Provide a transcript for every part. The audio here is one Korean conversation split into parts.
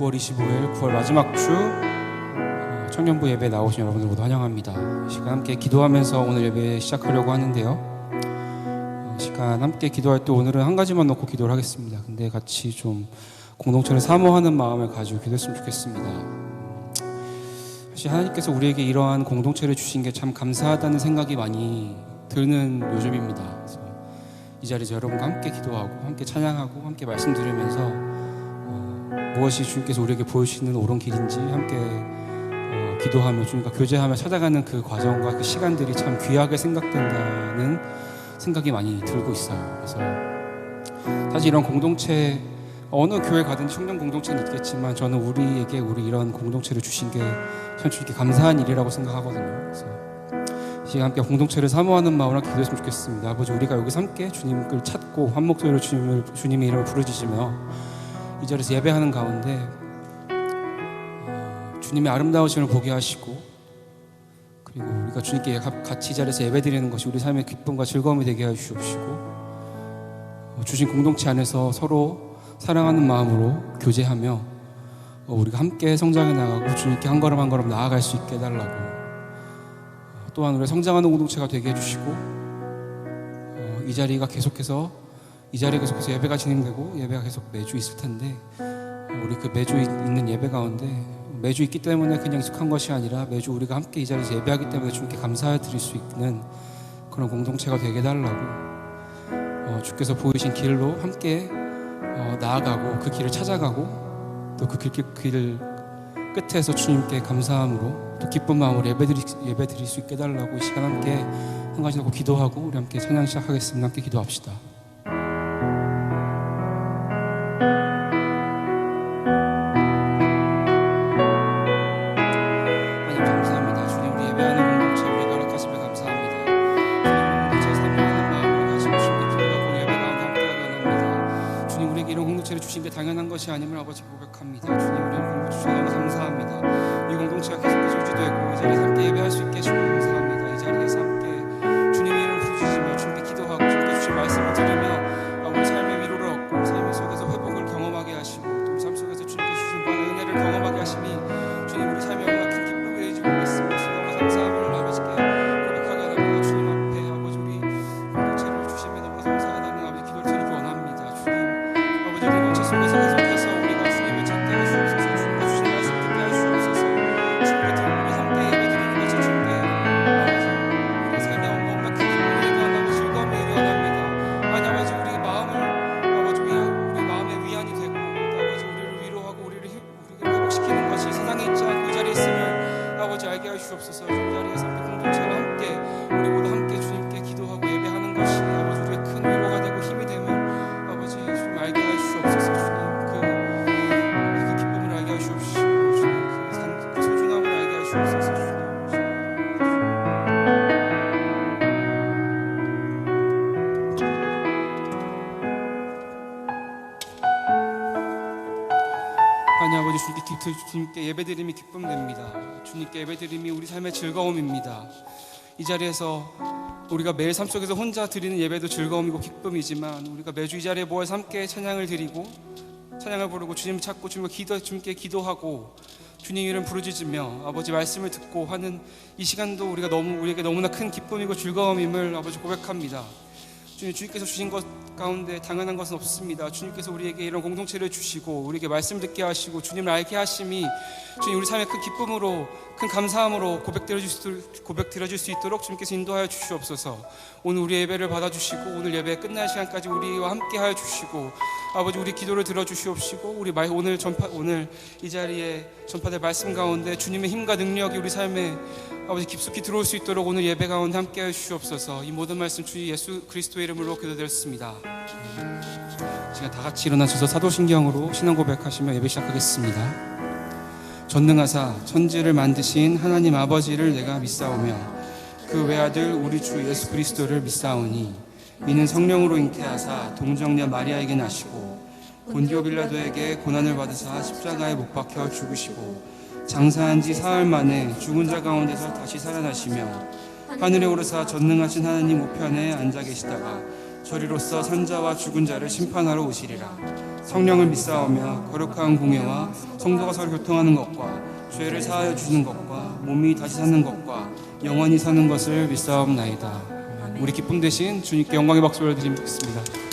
9월 25일 9월 마지막 주 청년부 예배에 나오신 여러분들 모두 환영합니다. 이 시간 함께 기도하면서 오늘 예배 시작하려고 하는데요. 시간 함께 기도할 때 오늘은 한 가지만 놓고 기도를 하겠습니다. 근데 같이 좀 공동체를 사모하는 마음을 가지고 기도했으면 좋겠습니다. 사실 하나님께서 우리에게 이러한 공동체를 주신 게 참 감사하다는 생각이 많이 드는 요즘입니다. 그래서 이 자리에서 여러분과 함께 기도하고 함께 찬양하고 함께 말씀 들으면서 무엇이 주님께서 우리에게 보여주시는 옳은 길인지 함께 기도하며 주님과 교제하며 찾아가는 그 과정과 그 시간들이 참 귀하게 생각된다는 생각이 많이 들고 있어요. 그래서 사실 이런 공동체 어느 교회 가든지 청년 공동체는 있겠지만 저는 우리에게 이런 공동체를 주신 게 참 주님께 감사한 일이라고 생각하거든요. 그래서 이 시간 함께 공동체를 사모하는 마음으로 기도했으면 좋겠습니다. 아버지, 우리가 여기서 함께 주님을 찾고 한 목소리로 주님의 이름을 부르짖으며 이 자리에서 예배하는 가운데 주님의 아름다우심을 보게 하시고, 그리고 우리가 주님께 같이 이 자리에서 예배드리는 것이 우리 삶의 기쁨과 즐거움이 되게 해주시옵시고, 주신 공동체 안에서 서로 사랑하는 마음으로 교제하며 우리가 함께 성장해 나가고 주님께 한 걸음 한 걸음 나아갈 수 있게 해달라고, 또한 우리가 성장하는 공동체가 되게 해주시고, 이 자리가 계속해서 예배가 진행되고 예배가 계속 매주 있을 텐데, 우리 그 매주 있는 예배 가운데 매주 있기 때문에 그냥 익숙한 것이 아니라 매주 우리가 함께 이 자리에서 예배하기 때문에 주님께 감사드릴 수 있는 그런 공동체가 되게 해달라고, 주께서 보이신 길로 함께 나아가고 그 길을 찾아가고 또 그 길 끝에서 주님께 감사함으로 또 기쁜 마음으로 예배드릴 수 있게 해달라고 이 시간 함께 한 가지 놓고 기도하고 우리 함께 찬양 시작하겠습니다. 함께 기도합시다. 당연한 것이 아님을 아버지 고백합니다. 주님, 우리를 공동체 주셔서 너무 감사합니다. 이 공동체가 계속해서 유지되고 이 자리에서 함께 예배할 수 있게 해주셔서 감사합니다. 이 자리에서 함께 주님의 이름을 부르짖으며 주님께 기도하고 주님께 주신 말씀을 들으며 우리 삶의 위로를 얻고 삶 속에서 회복을 경험하게 하시고 또 우리 삶 속에서 주님께 주신 무한한 은혜를 경험하게 하심이 주님 우리 삶에 얼마나 큰 기쁨이 되는지 모르겠습니다. 주님 너무 감사함을 아버지께 고백하게 하나님 주님 앞에 아버지 우리 공동체를 주시며 너무 감사하다는 아버지 기도를 드리기 원합니다. 주님 아버지 공동체 속에서 계속해서 우리가 주님을 찾게 하시옵소서. 주님과 주신 말씀 듣게 하시옵소서. 주님과 우리 함께 예배드리는 것이 주님께 우리 삶에 너무나 큰 기쁨이 되게 하나고 즐거움이 되게 원합니다. 아버지 우리 마음을 아버지 우리 마음의 위안이 되고 아버지 우리를 위로하고 우리를 회복시키는 것이 세상에 있지 않고 이 자리에 있으면 아버지 알게 하시옵소서. 이 자리에서 함께 공동체와 함께 우리 모두 함께 주님께 기도하고 예배하는 것이 아버지 우리의 큰 위로가 되고 힘이 되면 아버지 주님 알게 하시옵소서. 주님 그 기쁨을 알게 하시옵시고 주님 그 소중함을 알게 하시옵소서. 주님 하나님 아버지 주님께 예배드림이 기쁨됩니다. 주님께 예배드림이 우리 삶의 즐거움입니다. 이 자리에서 우리가 매일 삶 속에서 혼자 드리는 예배도 즐거움이고 기쁨이지만 우리가 매주 이 자리에 모여서 함께 찬양을 드리고 찬양을 부르고 주님을 찾고 주님께 기도하고 주님 이름 부르짖으며 아버지 말씀을 듣고 하는 이 시간도 우리에게 너무나 큰 기쁨이고 즐거움임을 아버지 고백합니다. 주님께서 주신 것 가운데 당연한 것은 없습니다. 주님께서 우리에게 이런 공동체를 주시고 우리에게 말씀 듣게 하시고 주님을 알게 하심이 주님 우리 삶의 큰 기쁨으로 큰 감사함으로 고백드려질 수 있도록 주님께서 인도하여 주시옵소서. 오늘 우리 예배를 받아주시고 오늘 예배 끝날 시간까지 우리와 함께 하여 주시고 아버지 우리 기도를 들어주시옵시고 오늘 이 자리에 전파될 말씀 가운데 주님의 힘과 능력이 우리 삶에 아버지 깊숙이 들어올 수 있도록 오늘 예배 가운데 함께 하여 주시옵소서. 이 모든 말씀 주 예수 그리스도의 이름으로 기도드렸습니다. 지금 다 같이 일어나셔서 사도신경으로 신앙 고백하시며 예배 시작하겠습니다. 전능하사 천지를 만드신 하나님 아버지를 내가 믿사오며 그 외아들 우리 주 예수 그리스도를 믿사오니 이는 성령으로 잉태하사 동정녀 마리아에게 나시고 본디오 빌라도에게 고난을 받으사 십자가에 못 박혀 죽으시고 장사한 지 사흘 만에 죽은 자 가운데서 다시 살아나시며 하늘에 오르사 전능하신 하나님 우편에 앉아 계시다가 저리로서 산자와 죽은 자를 심판하러 오시리라. 성령을 믿사오며 거룩한 공예와 성도가 서로 교통하는 것과 죄를 사하여 주시는 것과 몸이 다시 사는 것과 영원히 사는 것을 믿사옵나이다. 우리 기쁨 대신 주님께 영광의 박수를 드리겠습니다.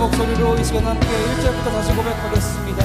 목소리로 이 시간 함께 1절부터 다시 고백하겠습니다.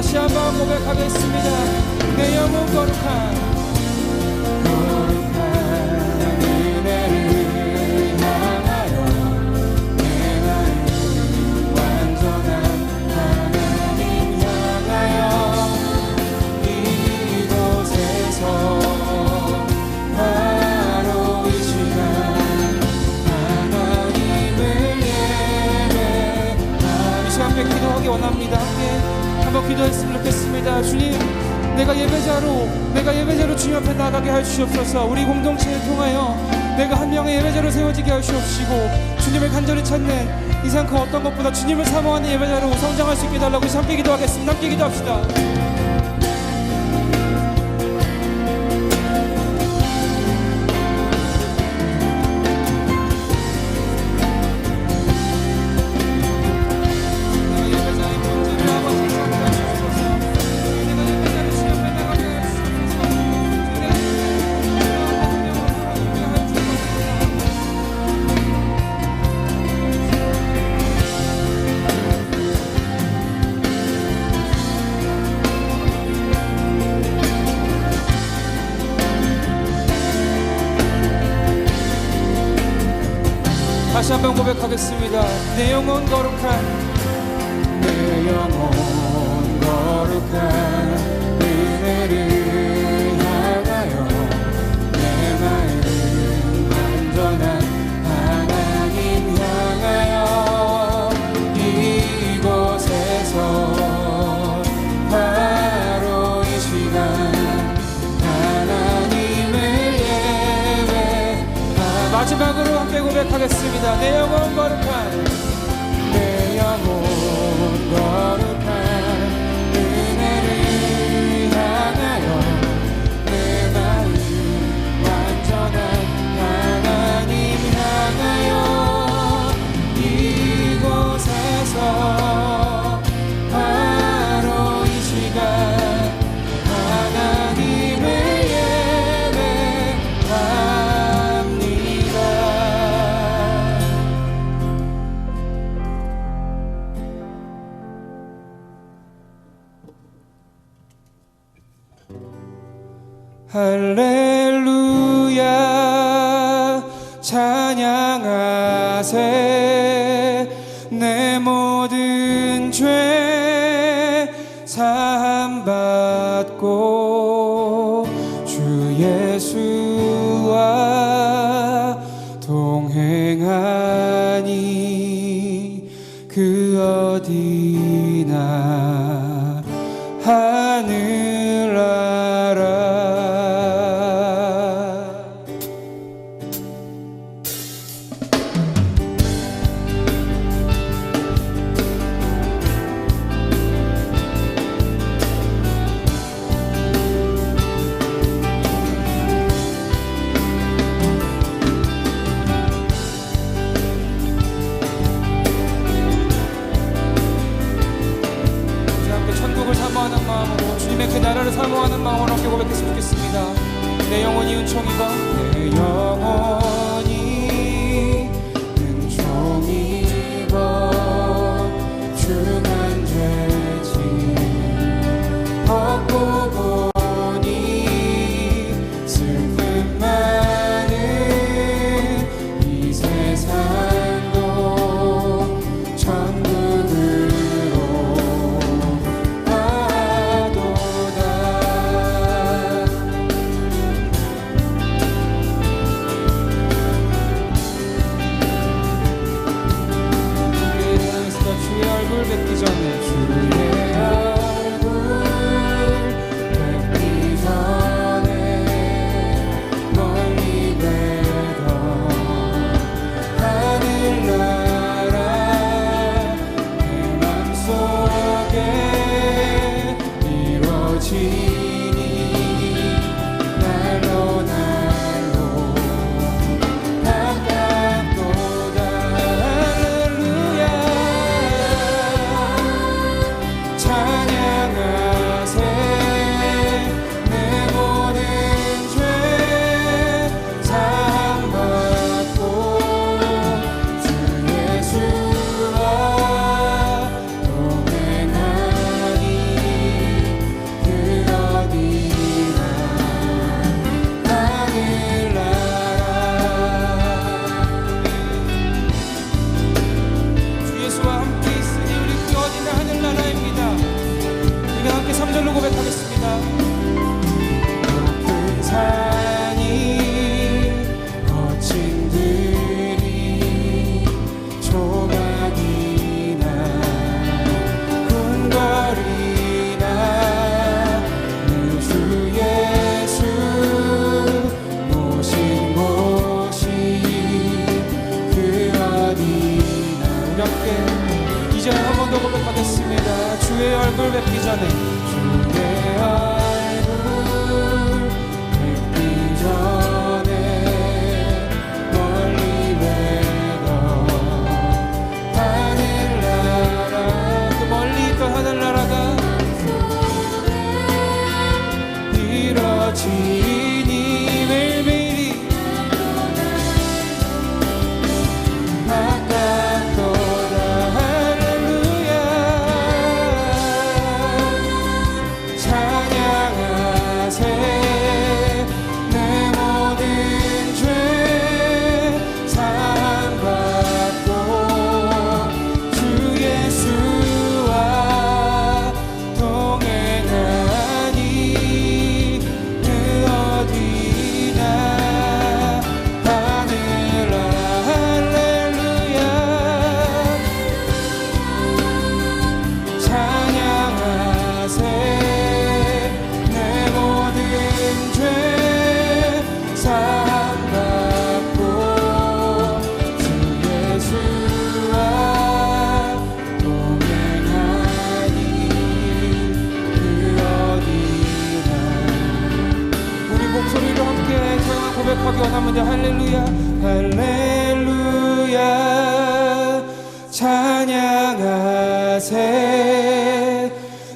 다시 한번 고백하겠습니다. 내 영혼 거룩한 은혜를 향하여 내 마음 완전한 하나님 향하여 이곳에서 바로 이 시간 하나님을 예배하며 이 시간 뵙기도 하기 원합니다. 함께 한번 기도했으면 좋겠습니다. 주님, 내가 예배자로 주님 앞에 나가게 하여 주시옵소서. 우리 공동체를 통하여 내가 한 명의 예배자로 세워지게 하여 주옵시고, 주님을 간절히 찾는 이상 그 어떤 것보다 주님을 사모하는 예배자로 성장할 수 있게 해달라고 함께 기도하겠습니다. 함께 기도합시다. 다시 한번 고백하겠습니다. 내 영혼 거룩한 은혜를 향하여 내 마음 완전한 하나님 향하여 이곳에서 바로 이 시간 하나님을 예배. 마지막으로 함께 고백하겠습니다. 내 영혼 거룩한 은혜를 향하여 내 마음 완전한 하나님 향하여 이곳에서 바로 이 시간 하나님을 예배합니다. 할렐루야 찬양하세. 내 모든 죄 사함받고 주 예수와 동행하니 그 어디나 하늘나라. 우리 함께 이제 한 번 더 고백하겠습니다. 주의 얼굴 뵙기 전에, 주의 얼굴 뵙기 전에 멀리 뵈던 하늘나라, 그 멀리 있던 하늘나라가 이뤄지니 매일매일이 아깝도다. 할렐루야. 찬양하세. 내 모든 죄 사함받고 주 예수와 동행하니 그 어디나 하늘나라. 할렐루야. 찬양하세. 내 모든 죄 사함받고 주 예수와 동행하니 그 어디나. 우리 목소리로 함께 찬양 고백하기 원합니다. 할렐루야. 할렐루야. 찬양하세.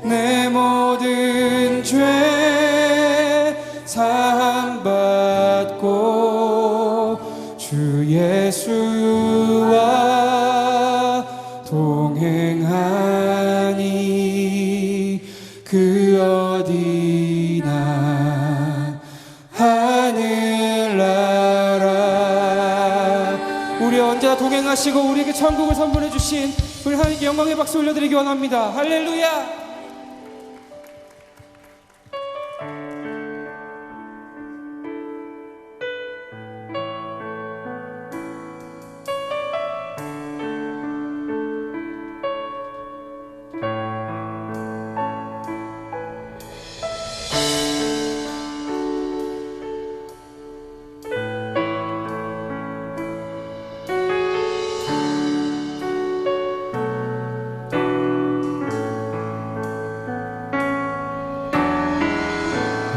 내 모든 죄 사함받고 주 예수와 동행하니 그 어디나 하늘나라. 우리 언제나 동행하시고 우리에게 천국을 선물해 주신 우리 하나님께 영광의 박수 올려드리기 원합니다. 할렐루야.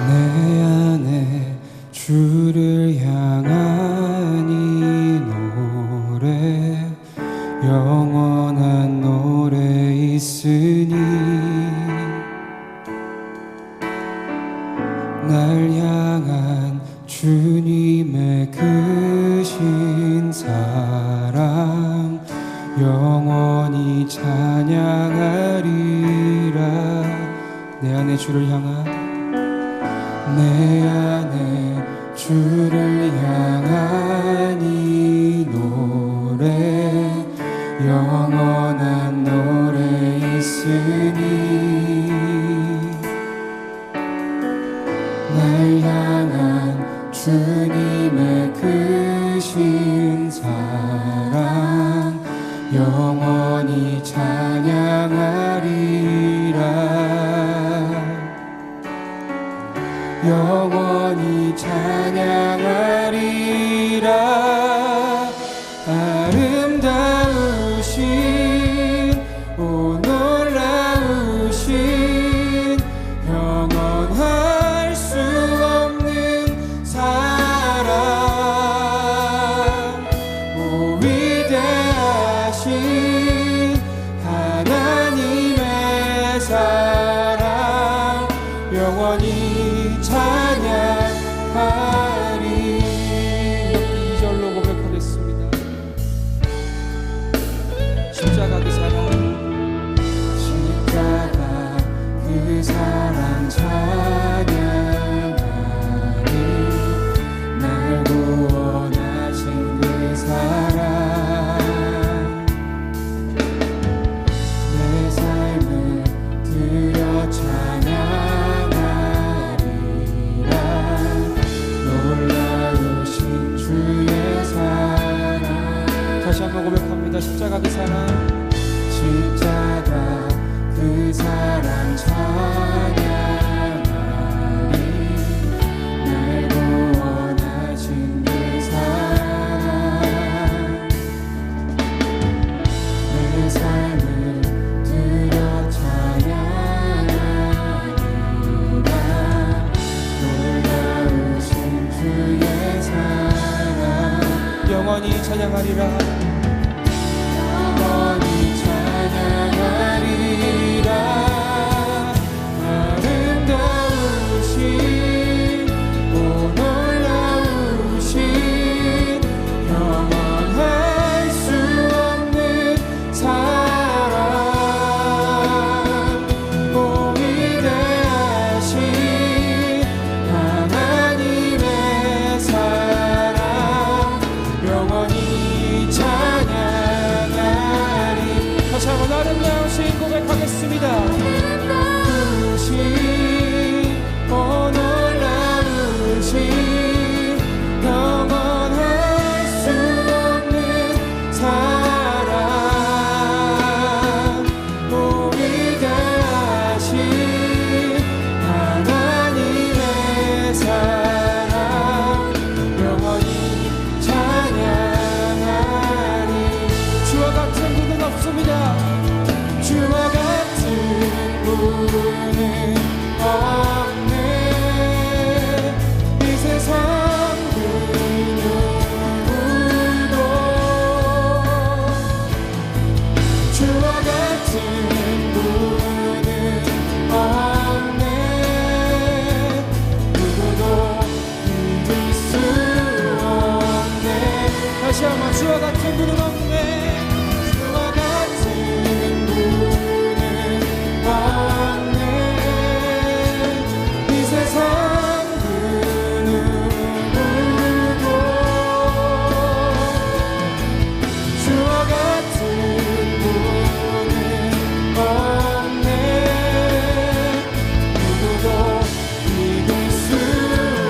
내 안에 주를 향한 이 노래, 영원한 노래 있으니 날 향한 주님의 크신 사랑 영원히 찬양하리라. 내 안에 주를 향한, 내 안에 주를 향한 이 노래, 영원한 노래 있으니 날 향한 주님의 크신 사랑 영원히 찬양하리라. 영원히 찬양하리라. 아름다우신 오 놀라우신 영원할 수 없는 사랑, 오 위대하신 하나님의 사랑 영원히 찬양하리. 이렇게 2절로 고백하겠습니다. 십자가 그 사랑, 십자가 그 사랑 찬양하리. 날 구원하신 그 사랑, 내 삶을 드려 찬양하리라. 놀라우신 주의 사랑. 다시 한번 고백합니다. 십자가 그 사랑, 십자가 그 사랑 찬양하리. 날 구원하신 그 사랑, 내 없네. 이 세상 그 누구도 주와 같은 분은 없네. 누구도 믿을 수 없네. 다시 한번 주와 같은 분은 없네. 주와 같은 분은 없네. 이 세상 그 누구도 주와 같은 분은 없네. 누구도 믿을 수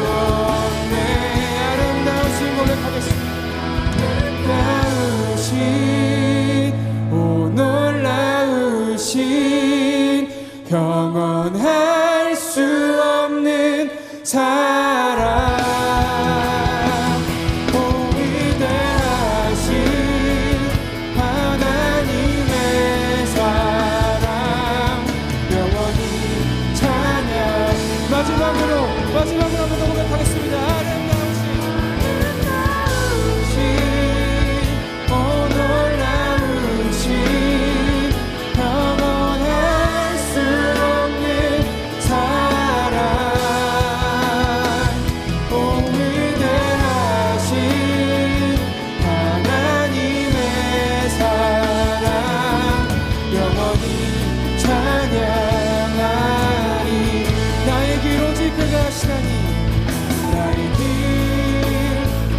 없네. 아름다우신 고백하겠습니다. 아름다우신 오 놀라우신 평언할 수 없는 사랑 오 위대하신 하나님의 사랑 영원히 찬양. 마지막으로 한번 더 고백하겠습니다. 아름다우신 오 놀라우신 평온할 수 없는 사랑 오 위대하신 하나님의 사랑 영원히 찬양하리. 나의 길 오직 그가 하시나니 나의 길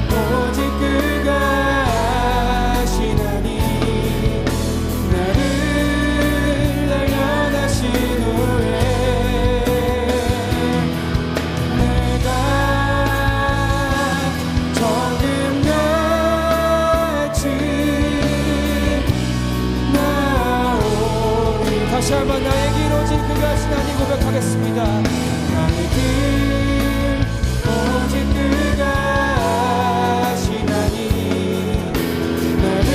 오직 그가 하시나니 나를 발견하신 후에 내가 정금같이 나오리. 다시 한번 나의 길 오직 그가 하시나니 고백하겠습니다. 나의 길 오직 그가 하시나니 나를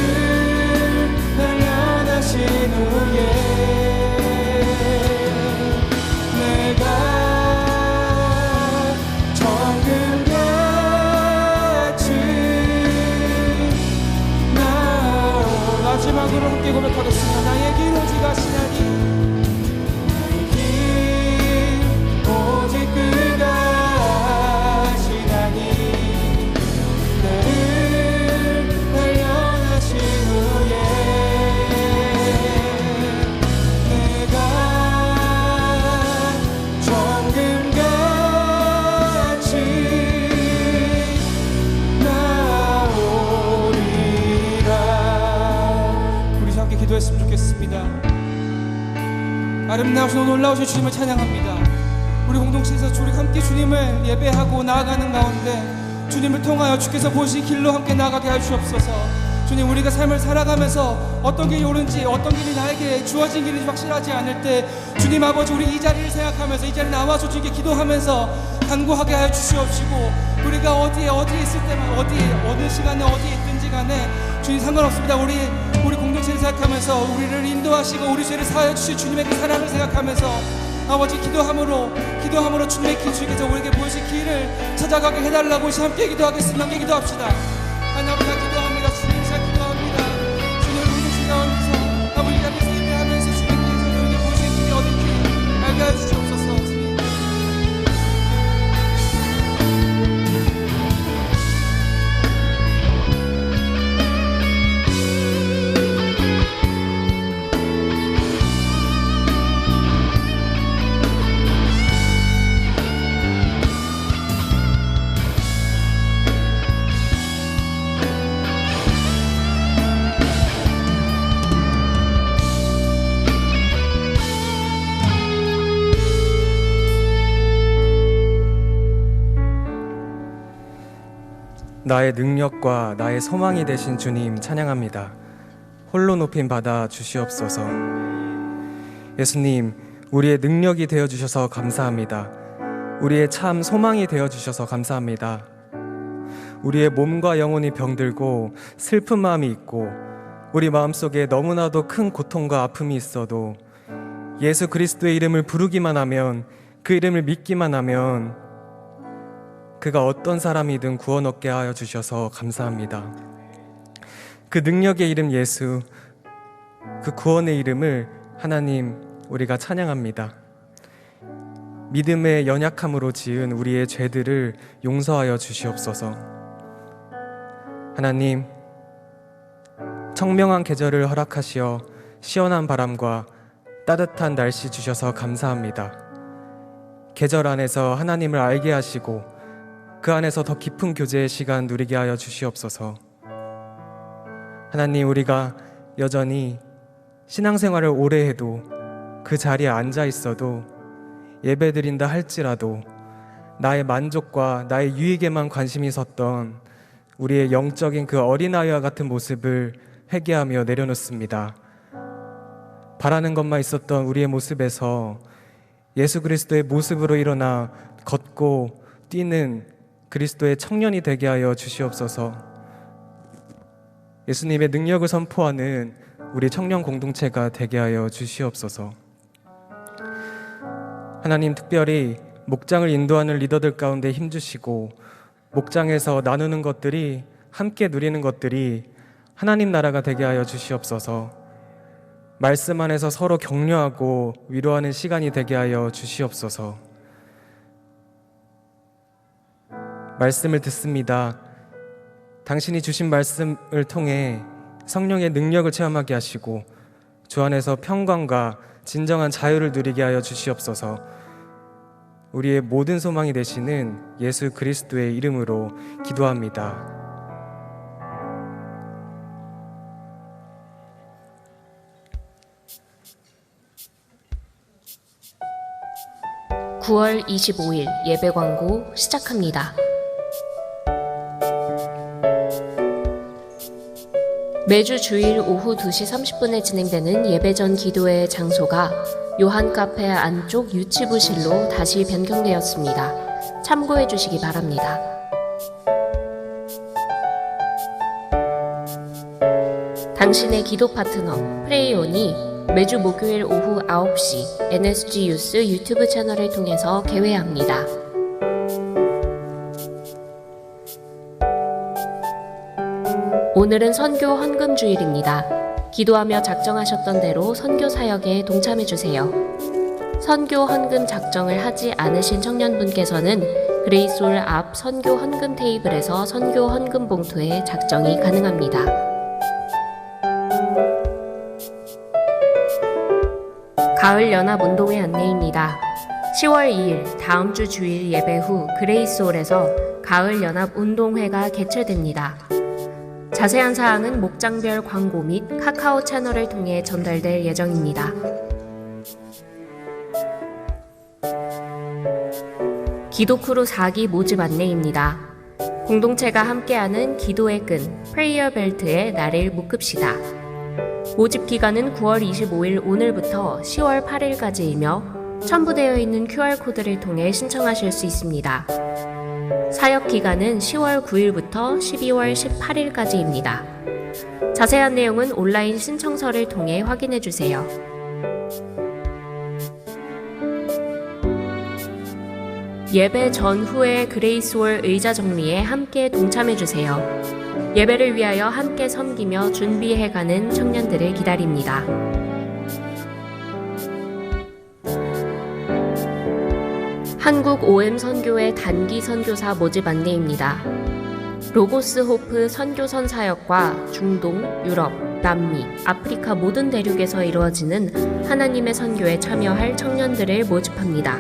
발견하신 후에 내가 정금같이 나오. 마지막으로 함께 고백하겠습니다. 나의 길 오직 하시나니 나의 길 오직 그가 하시나니 나를 발견하신 후에 내가 정금같이 나오리라. 우리 함께 기도했으면 좋겠습니다. 아름다우신 놀라우신 주님을 찬양합니다. 우리 공동체에서 우리 함께 주님을 예배하고 나아가는 가운데 주님을 통하여 주께서 보신 길로 함께 나아가게 할 주옵소서. 주님, 우리가 삶을 살아가면서 어떤 길이 옳은지 어떤 길이 나에게 주어진 길인지 확실하지 않을 때 주님 아버지, 우리 이 자리를 생각하면서 이 자리에 나와서 주님께 기도하면서 간구하게 하여 주시옵시고, 우리가 어디에 있을 때만 어느 시간에 어디에 있든지 간에 주님 상관없습니다. 우리 공동체를 생각하면서 우리를 인도하시고 우리 죄를 사하여 주실 주님의 그 사랑을 생각하면서 아버지 기도함으로 주님의 길, 주께서 우리에게 보이신 길을 찾아가게 해달라고 함께 기도하겠습니다. 함께 기도합시다. 하나님 아버지, 기도합니다. 주님 시작 기도합니다. 주님 우리 가운데서 아버지 자리에서 예배하면서 주님께서 우리에게 보이신 길이 어딘지 알게 하여 주시옵소서. 주님 나의 능력과 나의 소망이 되신 주님 찬양합니다. 홀로 높임 받아 주시옵소서. 예수님, 우리의 능력이 되어주셔서 감사합니다. 우리의 참 소망이 되어주셔서 감사합니다. 우리의 몸과 영혼이 병들고 슬픈 마음이 있고 우리 마음속에 너무나도 큰 고통과 아픔이 있어도 예수 그리스도의 이름을 부르기만 하면, 그 이름을 믿기만 하면 그가 어떤 사람이든 구원 얻게 하여 주셔서 감사합니다. 그 능력의 이름 예수, 그 구원의 이름을 하나님 우리가 찬양합니다. 믿음의 연약함으로 지은 우리의 죄들을 용서하여 주시옵소서. 하나님, 청명한 계절을 허락하시어 시원한 바람과 따뜻한 날씨 주셔서 감사합니다. 계절 안에서 하나님을 알게 하시고 그 안에서 더 깊은 교제의 시간 누리게 하여 주시옵소서. 하나님, 우리가 여전히 신앙생활을 오래 해도 그 자리에 앉아 있어도 예배드린다 할지라도 나의 만족과 나의 유익에만 관심이 섰던 우리의 영적인 그 어린아이와 같은 모습을 회개하며 내려놓습니다. 바라는 것만 있었던 우리의 모습에서 예수 그리스도의 모습으로 일어나 걷고 뛰는 그리스도의 청년이 되게 하여 주시옵소서. 예수님의 능력을 선포하는 우리 청년 공동체가 되게 하여 주시옵소서. 하나님, 특별히 목장을 인도하는 리더들 가운데 힘주시고 목장에서 나누는 것들이, 함께 누리는 것들이 하나님 나라가 되게 하여 주시옵소서. 말씀 안에서 서로 격려하고 위로하는 시간이 되게 하여 주시옵소서. 말씀을 듣습니다. 당신이 주신 말씀을 통해 성령의 능력을 체험하게 하시고 주 안에서 평강과 진정한 자유를 누리게 하여 주시옵소서. 우리의 모든 소망이 되시는 예수 그리스도의 이름으로 기도합니다. 9월 25일 예배 광고 시작합니다. 매주 주일 오후 2시 30분에 진행되는 예배 전 기도회 장소가 요한 카페 안쪽 유치부실로 다시 변경되었습니다. 참고해 주시기 바랍니다. 당신의 기도 파트너 프레이온이 매주 목요일 오후 9시 NSG 유스 유튜브 채널을 통해서 개회합니다. 오늘은 선교 헌금 주일입니다. 기도하며 작정하셨던 대로 선교 사역에 동참해주세요. 선교 헌금 작정을 하지 않으신 청년분께서는 그레이솔 앞 선교 헌금 테이블에서 선교 헌금 봉투에 작정이 가능합니다. 가을 연합 운동회 안내입니다. 10월 2일 다음 주 주일 예배 후 그레이스홀에서 가을 연합 운동회가 개최됩니다. 자세한 사항은 목장별 광고 및 카카오 채널을 통해 전달될 예정입니다. 기도크루 4기 모집 안내입니다. 공동체가 함께하는 기도의 끈 프레이어 벨트에 나를 묶읍시다. 모집 기간은 9월 25일 오늘부터 10월 8일까지이며 첨부되어 있는 QR코드를 통해 신청하실 수 있습니다. 사역 기간은 10월 9일부터 12월 18일까지입니다. 자세한 내용은 온라인 신청서를 통해 확인해 주세요. 예배 전후의 그레이스홀 의자 정리에 함께 동참해 주세요. 예배를 위하여 함께 섬기며 준비해가는 청년들을 기다립니다. 한국 OM 선교회 단기 선교사 모집 안내입니다. 로고스 호프 선교선 사역과 중동, 유럽, 남미, 아프리카 모든 대륙에서 이루어지는 하나님의 선교에 참여할 청년들을 모집합니다.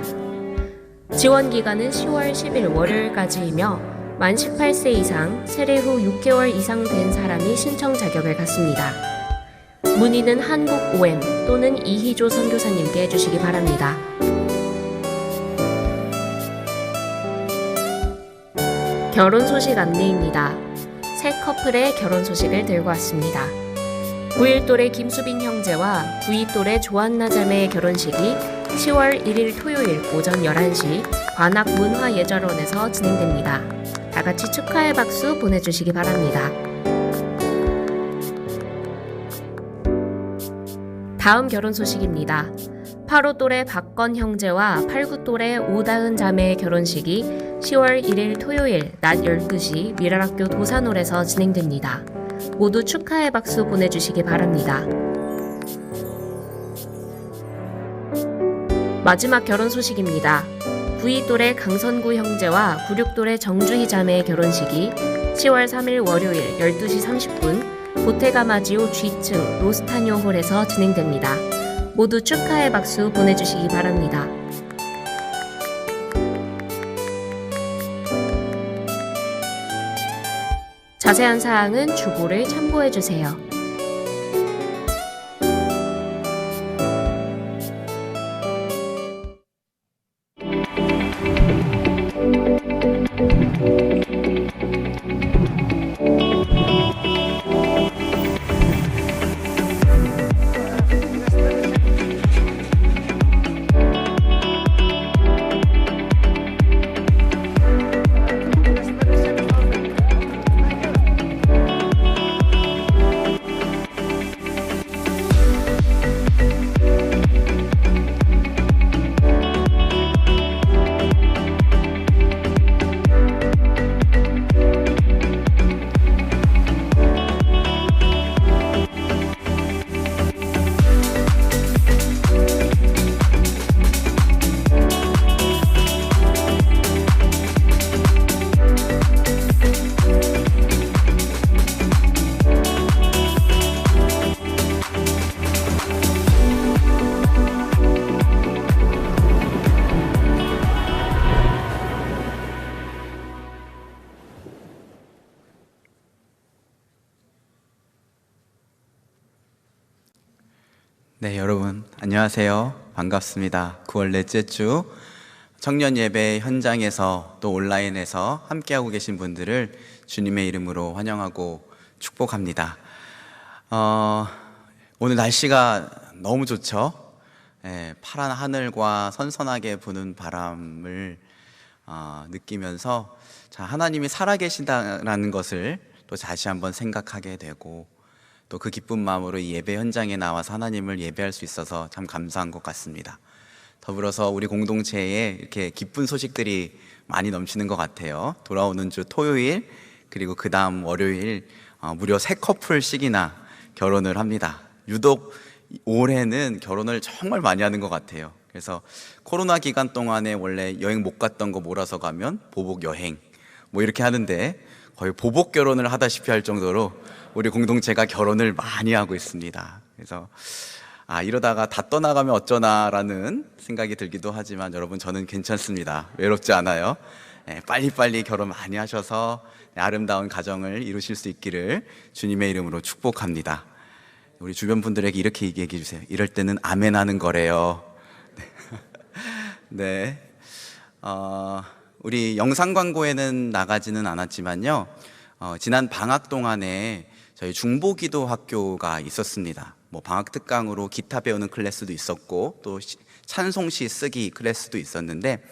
지원 기간은 10월 10일 월요일까지이며 만 18세 이상, 세례 후 6개월 이상 된 사람이 신청 자격을 갖습니다. 문의는 한국 OM 또는 이희조 선교사님께 해주시기 바랍니다. 결혼 소식 안내입니다. 새 커플의 결혼 소식을 들고 왔습니다. 9일 또래 김수빈 형제와 9위 또래 조한나 자매의 결혼식이 10월 1일 토요일 오전 11시 관악 문화예절원에서 진행됩니다. 다 같이 축하의 박수 보내주시기 바랍니다. 다음 결혼 소식입니다. 8호 또래 박건 형제와 8구 또래 오다은 자매의 결혼식이 10월 1일 토요일 낮 12시 미랄학교 도산홀에서 진행됩니다. 모두 축하의 박수 보내주시기 바랍니다. 마지막 결혼 소식입니다. 9위 또래 강선구 형제와 96 또래 정주희 자매의 결혼식이 10월 3일 월요일 12시 30분 보테가마지오 G층 로스타뇨 홀에서 진행됩니다. 모두 축하의 박수 보내주시기 바랍니다. 자세한 사항은 주보를 참고해주세요. 네, 여러분 안녕하세요. 반갑습니다. 9월 넷째 주 청년 예배 현장에서 또 온라인에서 함께하고 계신 분들을 주님의 이름으로 환영하고 축복합니다. 오늘 날씨가 너무 좋죠? 파란 하늘과 선선하게 부는 바람을 느끼면서 하나님이 살아계신다라는 것을 또 다시 한번 생각하게 되고, 또 그 기쁜 마음으로 이 예배 현장에 나와서 하나님을 예배할 수 있어서 참 감사한 것 같습니다. 더불어서 우리 공동체에 이렇게 기쁜 소식들이 많이 넘치는 것 같아요. 돌아오는 주 토요일 그리고 그 다음 월요일 무려 3커플씩이나 결혼을 합니다. 유독 올해는 결혼을 정말 많이 하는 것 같아요. 그래서 코로나 기간 동안에 원래 여행 못 갔던 거 몰아서 가면 보복 여행 뭐 이렇게 하는데, 거의 보복 결혼을 하다시피 할 정도로 우리 공동체가 결혼을 많이 하고 있습니다. 그래서 이러다가 다 떠나가면 어쩌나라는 생각이 들기도 하지만, 여러분 저는 괜찮습니다. 외롭지 않아요. 빨리빨리 결혼 많이 하셔서 아름다운 가정을 이루실 수 있기를 주님의 이름으로 축복합니다. 우리 주변 분들에게 이렇게 얘기해 주세요. 이럴 때는 아멘 하는 거래요. 네. 우리 영상 광고에는 나가지는 않았지만요, 지난 방학 동안에 저희 중보기도 학교가 있었습니다. 방학 특강으로 기타 배우는 클래스도 있었고, 또 찬송시 쓰기 클래스도 있었는데,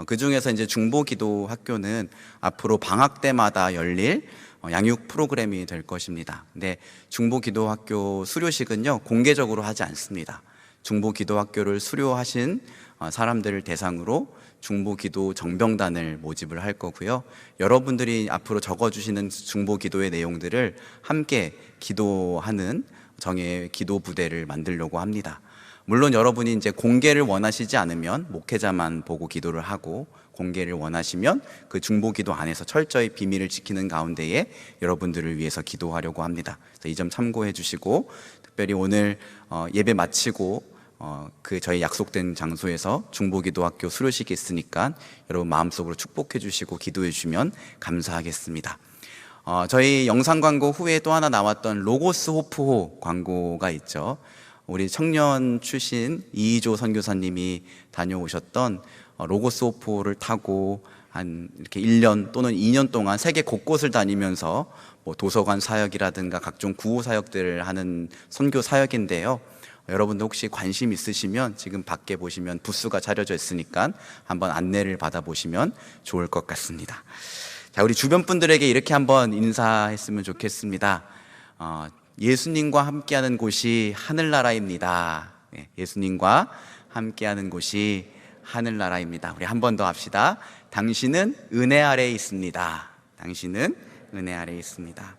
그 중에서 이제 중보기도 학교는 앞으로 방학 때마다 열릴 양육 프로그램이 될 것입니다. 근데 중보기도 학교 수료식은요, 공개적으로 하지 않습니다. 중보기도 학교를 수료하신 사람들을 대상으로 중보기도 정병단을 모집을 할 거고요. 여러분들이 앞으로 적어주시는 중보기도의 내용들을 함께 기도하는 정예 기도 부대를 만들려고 합니다. 물론 여러분이 이제 공개를 원하시지 않으면 목회자만 보고 기도를 하고, 공개를 원하시면 그 중보기도 안에서 철저히 비밀을 지키는 가운데에 여러분들을 위해서 기도하려고 합니다. 그래서 이 점 참고해 주시고, 특별히 오늘 예배 마치고 그 저희 약속된 장소에서 중보기도학교 수료식이 있으니까 여러분 마음속으로 축복해 주시고 기도해 주시면 감사하겠습니다. 저희 영상 광고 후에 또 하나 나왔던 로고스 호프호 광고가 있죠. 우리 청년 출신 이희조 선교사님이 다녀오셨던 로고스 호프호를 타고 한 이렇게 1년 또는 2년 동안 세계 곳곳을 다니면서 도서관 사역이라든가 각종 구호 사역들을 하는 선교 사역인데요. 여러분도 혹시 관심 있으시면 지금 밖에 보시면 부스가 차려져 있으니까 한번 안내를 받아보시면 좋을 것 같습니다. 자, 우리 주변 분들에게 이렇게 한번 인사했으면 좋겠습니다. 예수님과 함께하는 곳이 하늘나라입니다. 예수님과 함께하는 곳이 하늘나라입니다. 우리 한 번 더 합시다. 당신은 은혜 아래에 있습니다. 당신은 은혜 아래에 있습니다.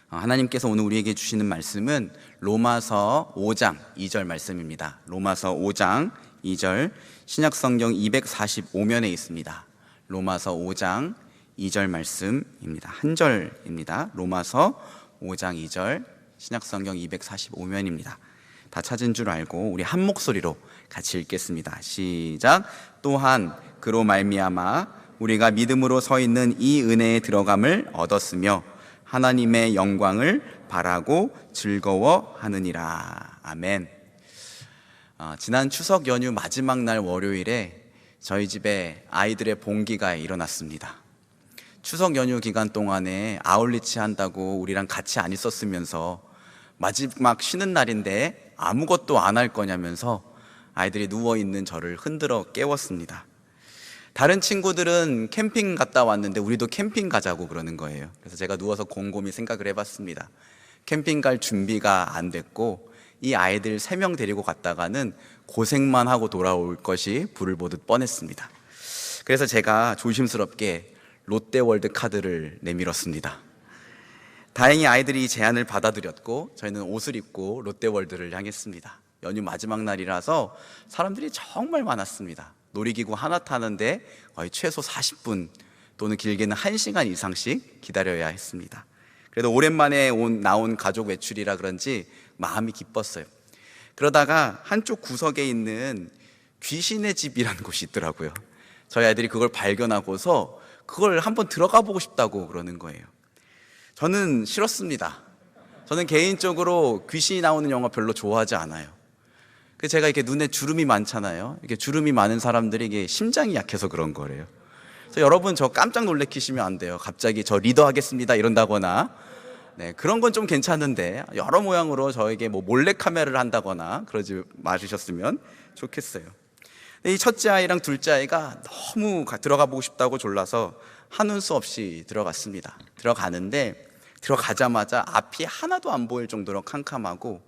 하나님께서 오늘 우리에게 주시는 말씀은 로마서 5장 2절 말씀입니다. 로마서 5장 2절, 신약성경 245면에 있습니다. 로마서 5장 2절 말씀입니다. 한 절입니다. 로마서 5장 2절, 신약성경 245면입니다. 다 찾은 줄 알고 우리 한 목소리로 같이 읽겠습니다. 시작. 또한 그로 말미암아 우리가 믿음으로 서 있는 이 은혜에 들어감을 얻었으며 하나님의 영광을 바라고 즐거워하느니라. 아멘. 지난 추석 연휴 마지막 날 월요일에 저희 집에 아이들의 봉기가 일어났습니다. 추석 연휴 기간 동안에 아울리치 한다고 우리랑 같이 안 있었으면서 마지막 쉬는 날인데 아무것도 안 할 거냐면서 아이들이 누워있는 저를 흔들어 깨웠습니다. 다른 친구들은 캠핑 갔다 왔는데 우리도 캠핑 가자고 그러는 거예요. 그래서 제가 누워서 곰곰이 생각을 해봤습니다. 캠핑 갈 준비가 안 됐고 이 아이들 3명 데리고 갔다가는 고생만 하고 돌아올 것이 불을 보듯 뻔했습니다. 그래서 제가 조심스럽게 롯데월드 카드를 내밀었습니다. 다행히 아이들이 이 제안을 받아들였고 저희는 옷을 입고 롯데월드를 향했습니다. 연휴 마지막 날이라서 사람들이 정말 많았습니다. 놀이기구 하나 타는데 거의 최소 40분 또는 길게는 1시간 이상씩 기다려야 했습니다. 그래도 오랜만에 나온 가족 외출이라 그런지 마음이 기뻤어요. 그러다가 한쪽 구석에 있는 귀신의 집이라는 곳이 있더라고요. 저희 아이들이 그걸 발견하고서 그걸 한번 들어가 보고 싶다고 그러는 거예요. 저는 싫었습니다. 저는 개인적으로 귀신이 나오는 영화 별로 좋아하지 않아요. 그래서 제가 이렇게 눈에 주름이 많잖아요. 이렇게 주름이 많은 사람들이 이게 심장이 약해서 그런 거래요. 그래서 여러분 저 깜짝 놀래키시면 안 돼요. 갑자기 저 리더 하겠습니다 이런다거나, 네, 그런 건 좀 괜찮은데 여러 모양으로 저에게 뭐 몰래 카메라를 한다거나 그러지 마주셨으면 좋겠어요. 이 첫째 아이랑 둘째 아이가 너무 들어가 보고 싶다고 졸라서 하는 수 없이 들어갔습니다. 들어가는데 들어가자마자 앞이 하나도 안 보일 정도로 캄캄하고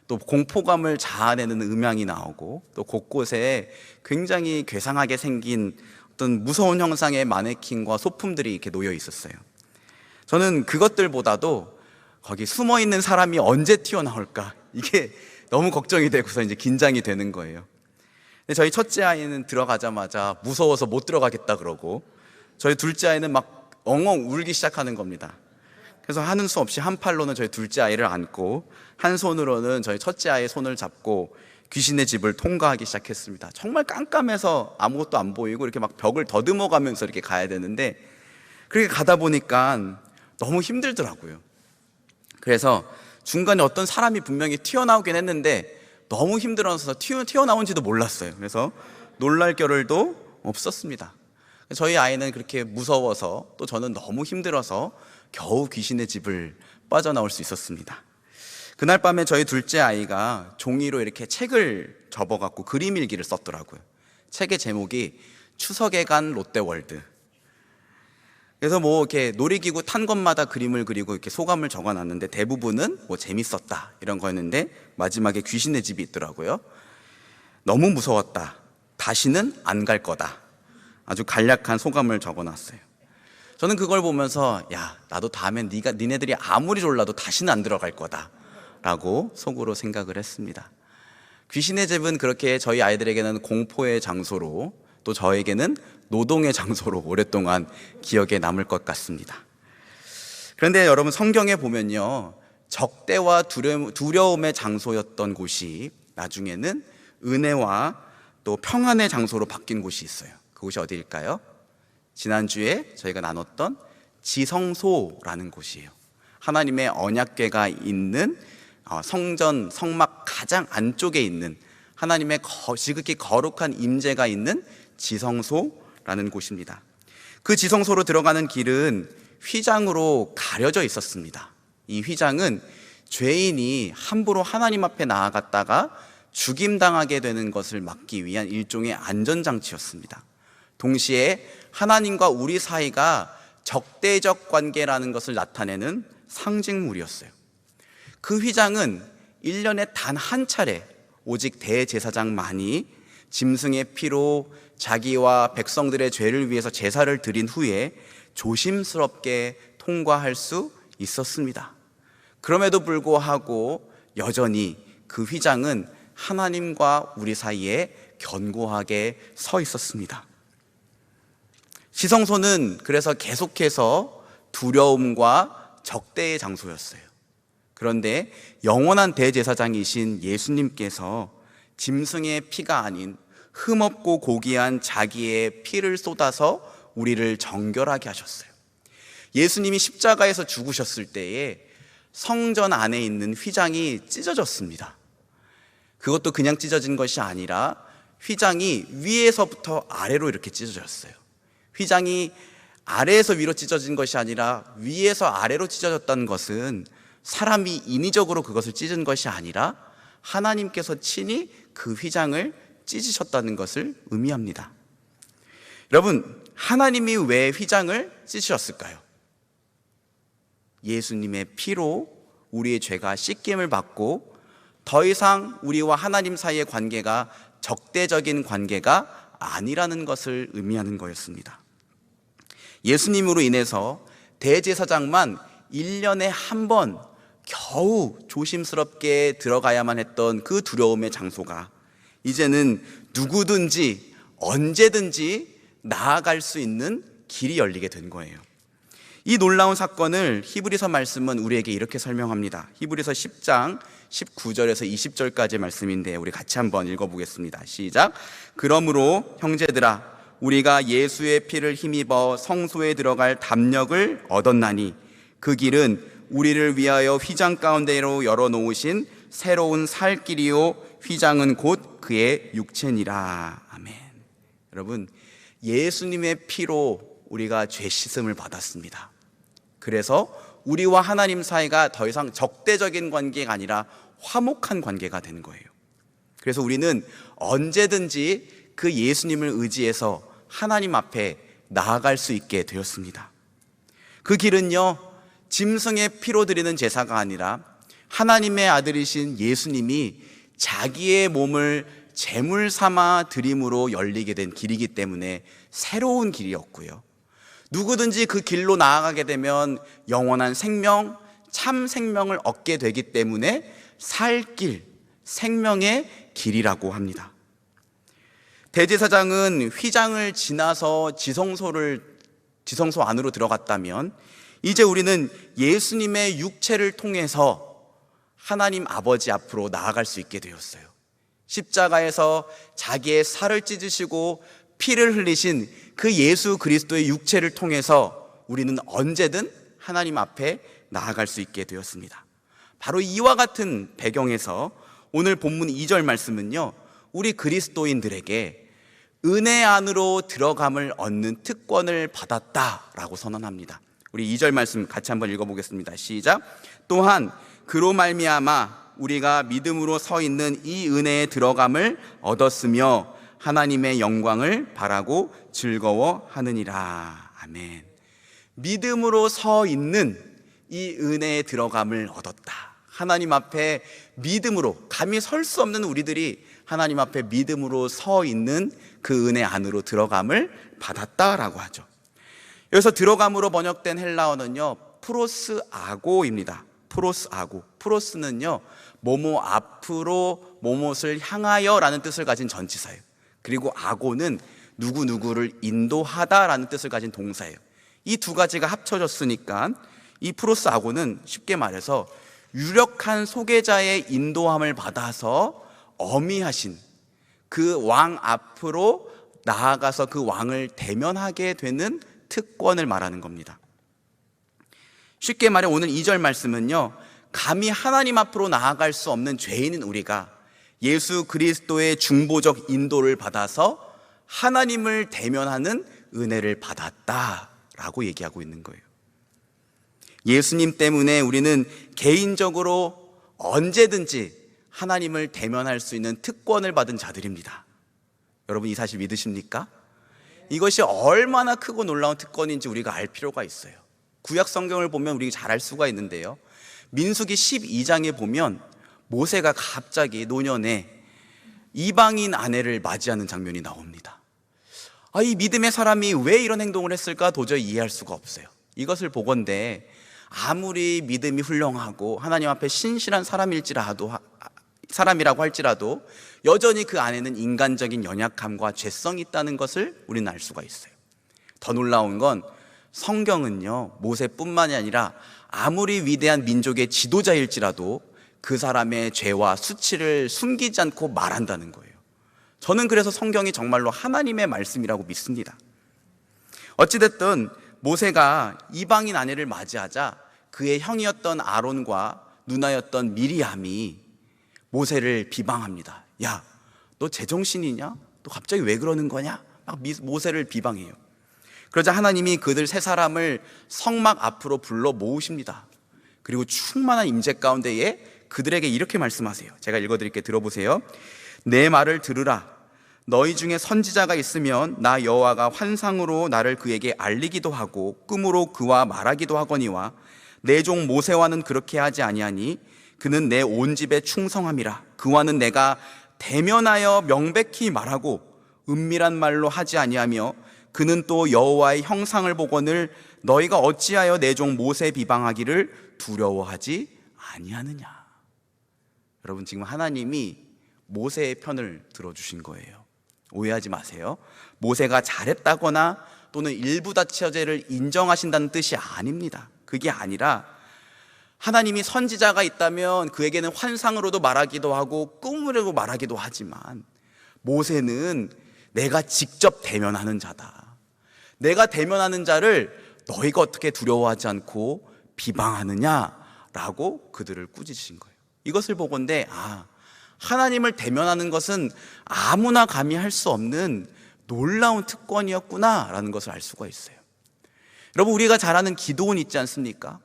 또 공포감을 자아내는 음향이 나오고 또 곳곳에 굉장히 괴상하게 생긴 어떤 무서운 형상의 마네킹과 소품들이 이렇게 놓여 있었어요. 저는 그것들보다도 거기 숨어 있는 사람이 언제 튀어나올까 이게 너무 걱정이 되고서 이제 긴장이 되는 거예요. 근데 저희 첫째 아이는 들어가자마자 무서워서 못 들어가겠다 그러고 저희 둘째 아이는 막 엉엉 울기 시작하는 겁니다. 그래서 하는 수 없이 한 팔로는 저희 둘째 아이를 안고 한 손으로는 저희 첫째 아이의 손을 잡고 귀신의 집을 통과하기 시작했습니다. 정말 깜깜해서 아무것도 안 보이고 이렇게 막 벽을 더듬어 가면서 이렇게 가야 되는데 그렇게 가다 보니까 너무 힘들더라고요. 그래서 중간에 어떤 사람이 분명히 튀어나오긴 했는데 너무 힘들어서 튀어나온지도 몰랐어요. 그래서 놀랄 겨를도 없었습니다. 저희 아이는 그렇게 무서워서 또 저는 너무 힘들어서 겨우 귀신의 집을 빠져나올 수 있었습니다. 그날 밤에 저희 둘째 아이가 종이로 이렇게 책을 접어갖고 그림 일기를 썼더라고요. 책의 제목이 추석에 간 롯데월드. 그래서 뭐 이렇게 놀이기구 탄 것마다 그림을 그리고 이렇게 소감을 적어놨는데 대부분은 뭐 재밌었다 이런 거였는데 마지막에 귀신의 집이 있더라고요. 너무 무서웠다. 다시는 안 갈 거다. 아주 간략한 소감을 적어놨어요. 저는 그걸 보면서 야, 나도 다음엔 니네들이 아무리 졸라도 다시는 안 들어갈 거다 라고 속으로 생각을 했습니다. 귀신의 집은 그렇게 저희 아이들에게는 공포의 장소로 또 저에게는 노동의 장소로 오랫동안 기억에 남을 것 같습니다. 그런데 여러분 성경에 보면요, 적대와 두려움의 장소였던 곳이 나중에는 은혜와 또 평안의 장소로 바뀐 곳이 있어요. 그곳이 어디일까요? 지난주에 저희가 나눴던 지성소라는 곳이에요. 하나님의 언약궤가 있는 성전, 성막 가장 안쪽에 있는 하나님의 지극히 거룩한 임재가 있는 지성소라는 곳입니다. 그 지성소로 들어가는 길은 휘장으로 가려져 있었습니다. 이 휘장은 죄인이 함부로 하나님 앞에 나아갔다가 죽임당하게 되는 것을 막기 위한 일종의 안전장치였습니다. 동시에 하나님과 우리 사이가 적대적 관계라는 것을 나타내는 상징물이었어요. 그 휘장은 1년에 단 한 차례 오직 대제사장만이 짐승의 피로 자기와 백성들의 죄를 위해서 제사를 드린 후에 조심스럽게 통과할 수 있었습니다. 그럼에도 불구하고 여전히 그 휘장은 하나님과 우리 사이에 견고하게 서 있었습니다. 지성소는 그래서 계속해서 두려움과 적대의 장소였어요. 그런데 영원한 대제사장이신 예수님께서 짐승의 피가 아닌 흠없고 고귀한 자기의 피를 쏟아서 우리를 정결하게 하셨어요. 예수님이 십자가에서 죽으셨을 때에 성전 안에 있는 휘장이 찢어졌습니다. 그것도 그냥 찢어진 것이 아니라 휘장이 위에서부터 아래로 이렇게 찢어졌어요. 휘장이 아래에서 위로 찢어진 것이 아니라 위에서 아래로 찢어졌다는 것은 사람이 인위적으로 그것을 찢은 것이 아니라 하나님께서 친히 그 휘장을 찢으셨다는 것을 의미합니다. 여러분, 하나님이 왜 휘장을 찢으셨을까요? 예수님의 피로 우리의 죄가 씻김을 받고 더 이상 우리와 하나님 사이의 관계가 적대적인 관계가 아니라는 것을 의미하는 거였습니다. 예수님으로 인해서 대제사장만 1년에 한 번 겨우 조심스럽게 들어가야만 했던 그 두려움의 장소가 이제는 누구든지 언제든지 나아갈 수 있는 길이 열리게 된 거예요. 이 놀라운 사건을 히브리서 말씀은 우리에게 이렇게 설명합니다. 히브리서 10장 19절에서 20절까지의 말씀인데 우리 같이 한번 읽어보겠습니다. 시작. 그러므로 형제들아, 우리가 예수의 피를 힘입어 성소에 들어갈 담력을 얻었나니 그 길은 우리를 위하여 휘장 가운데로 열어놓으신 새로운 살 길이요 휘장은 곧 그의 육체니라. 아멘. 여러분, 예수님의 피로 우리가 죄 씻음을 받았습니다. 그래서 우리와 하나님 사이가 더 이상 적대적인 관계가 아니라 화목한 관계가 되는 거예요. 그래서 우리는 언제든지 그 예수님을 의지해서 하나님 앞에 나아갈 수 있게 되었습니다. 그 길은요, 짐승의 피로 드리는 제사가 아니라 하나님의 아들이신 예수님이 자기의 몸을 제물 삼아 드림으로 열리게 된 길이기 때문에 새로운 길이었고요. 누구든지 그 길로 나아가게 되면 영원한 생명, 참 생명을 얻게 되기 때문에 살 길, 생명의 길이라고 합니다. 대제사장은 휘장을 지나서 지성소 안으로 들어갔다면 이제 우리는 예수님의 육체를 통해서 하나님 아버지 앞으로 나아갈 수 있게 되었어요. 십자가에서 자기의 살을 찢으시고 피를 흘리신 그 예수 그리스도의 육체를 통해서 우리는 언제든 하나님 앞에 나아갈 수 있게 되었습니다. 바로 이와 같은 배경에서 오늘 본문 2절 말씀은요, 우리 그리스도인들에게 은혜 안으로 들어감을 얻는 특권을 받았다라고 선언합니다. 우리 2절 말씀 같이 한번 읽어보겠습니다. 시작. 또한 그로 말미암아 우리가 믿음으로 서 있는 이 은혜에 들어감을 얻었으며 하나님의 영광을 바라고 즐거워하느니라. 아멘. 믿음으로 서 있는 이 은혜에 들어감을 얻었다. 하나님 앞에 믿음으로, 감히 설 수 없는 우리들이 하나님 앞에 믿음으로 서 있는 그 은혜 안으로 들어감을 받았다라고 하죠. 여기서 들어감으로 번역된 헬라어는요, 프로스아고입니다. 프로스아고. 프로스는요, 뭐뭐 앞으로 뭐뭇을 향하여 라는 뜻을 가진 전치사예요. 그리고 아고는 누구누구를 인도하다라는 뜻을 가진 동사예요. 이 두 가지가 합쳐졌으니까 이 프로스아고는 쉽게 말해서 유력한 소개자의 인도함을 받아서 어미하신 그 왕 앞으로 나아가서 그 왕을 대면하게 되는 특권을 말하는 겁니다. 쉽게 말해 오늘 2절 말씀은요, 감히 하나님 앞으로 나아갈 수 없는 죄인인 우리가 예수 그리스도의 중보적 인도를 받아서 하나님을 대면하는 은혜를 받았다라고 얘기하고 있는 거예요. 예수님 때문에 우리는 개인적으로 언제든지 하나님을 대면할 수 있는 특권을 받은 자들입니다. 여러분, 이 사실 믿으십니까? 이것이 얼마나 크고 놀라운 특권인지 우리가 알 필요가 있어요. 구약 성경을 보면 우리가 잘 알 수가 있는데요, 민수기 12장에 보면 모세가 갑자기 노년에 이방인 아내를 맞이하는 장면이 나옵니다. 이 믿음의 사람이 왜 이런 행동을 했을까 도저히 이해할 수가 없어요. 이것을 보건대 아무리 믿음이 훌륭하고 하나님 앞에 신실한 사람이라고 할지라도 여전히 그 안에는 인간적인 연약함과 죄성이 있다는 것을 우리는 알 수가 있어요. 더 놀라운 건 성경은요, 모세뿐만이 아니라 아무리 위대한 민족의 지도자일지라도 그 사람의 죄와 수치를 숨기지 않고 말한다는 거예요. 저는 그래서 성경이 정말로 하나님의 말씀이라고 믿습니다. 어찌됐든 모세가 이방인 아내를 맞이하자 그의 형이었던 아론과 누나였던 미리암이 모세를 비방합니다. 야, 너 제정신이냐? 너 갑자기 왜 그러는 거냐? 막 모세를 비방해요. 그러자 하나님이 그들 세 사람을 성막 앞으로 불러 모으십니다. 그리고 충만한 임재 가운데에 그들에게 이렇게 말씀하세요. 제가 읽어드릴게요. 들어보세요. 내 말을 들으라. 너희 중에 선지자가 있으면 나 여호와가 환상으로 나를 그에게 알리기도 하고 꿈으로 그와 말하기도 하거니와 내 종 모세와는 그렇게 하지 아니하니 그는 내 온 집에 충성함이라. 그와는 내가 대면하여 명백히 말하고 은밀한 말로 하지 아니하며 그는 또 여호와의 형상을 보거늘 너희가 어찌하여 내 종 모세 비방하기를 두려워하지 아니하느냐. 여러분, 지금 하나님이 모세의 편을 들어주신 거예요. 오해하지 마세요. 모세가 잘했다거나 또는 일부 다처제를 인정하신다는 뜻이 아닙니다. 그게 아니라 하나님이 선지자가 있다면 그에게는 환상으로도 말하기도 하고 꿈으로도 말하기도 하지만 모세는 내가 직접 대면하는 자다. 내가 대면하는 자를 너희가 어떻게 두려워하지 않고 비방하느냐라고 그들을 꾸짖으신 거예요. 이것을 보건대 하나님을 대면하는 것은 아무나 감히 할 수 없는 놀라운 특권이었구나라는 것을 알 수가 있어요. 여러분, 우리가 잘 아는 기드온 있지 않습니까?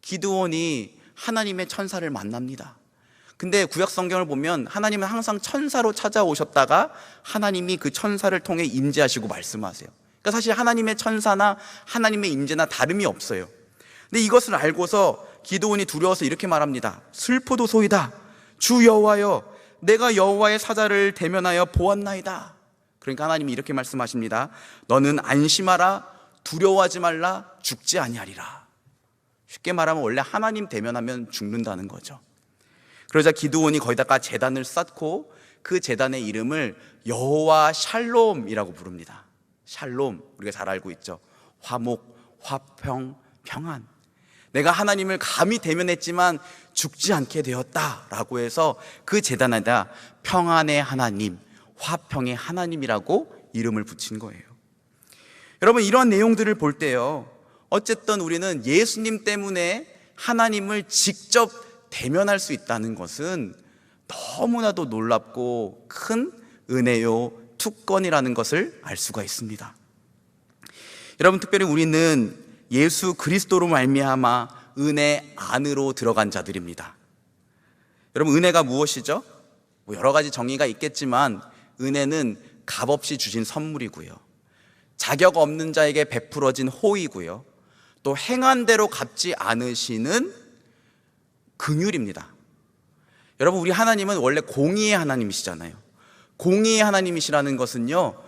기드온이 하나님의 천사를 만납니다. 근데 구약 성경을 보면 하나님은 항상 천사로 찾아오셨다가 하나님이 그 천사를 통해 임재하시고 말씀하세요. 그러니까 사실 하나님의 천사나 하나님의 임재나 다름이 없어요. 근데 이것을 알고서 기드온이 두려워서 이렇게 말합니다. 슬프도소이다. 주 여호와여, 내가 여호와의 사자를 대면하여 보았나이다. 그러니까 하나님이 이렇게 말씀하십니다. 너는 안심하라, 두려워하지 말라, 죽지 아니하리라. 쉽게 말하면 원래 하나님 대면하면 죽는다는 거죠. 그러자 기드온이 거기다가 제단을 쌓고 그 제단의 이름을 여호와 샬롬이라고 부릅니다. 샬롬, 우리가 잘 알고 있죠. 화목, 화평, 평안. 내가 하나님을 감히 대면했지만 죽지 않게 되었다라고 해서 그 제단에다 평안의 하나님, 화평의 하나님이라고 이름을 붙인 거예요. 여러분, 이런 내용들을 볼 때요, 어쨌든 우리는 예수님 때문에 하나님을 직접 대면할 수 있다는 것은 너무나도 놀랍고 큰 은혜요, 특권이라는 것을 알 수가 있습니다. 여러분, 특별히 우리는 예수 그리스도로 말미암아 은혜 안으로 들어간 자들입니다. 여러분, 은혜가 무엇이죠? 여러 가지 정의가 있겠지만 은혜는 값없이 주신 선물이고요, 자격 없는 자에게 베풀어진 호의고요, 또 행한 대로 갚지 않으시는 긍휼입니다. 여러분, 우리 하나님은 원래 공의의 하나님이시잖아요. 공의의 하나님이시라는 것은요,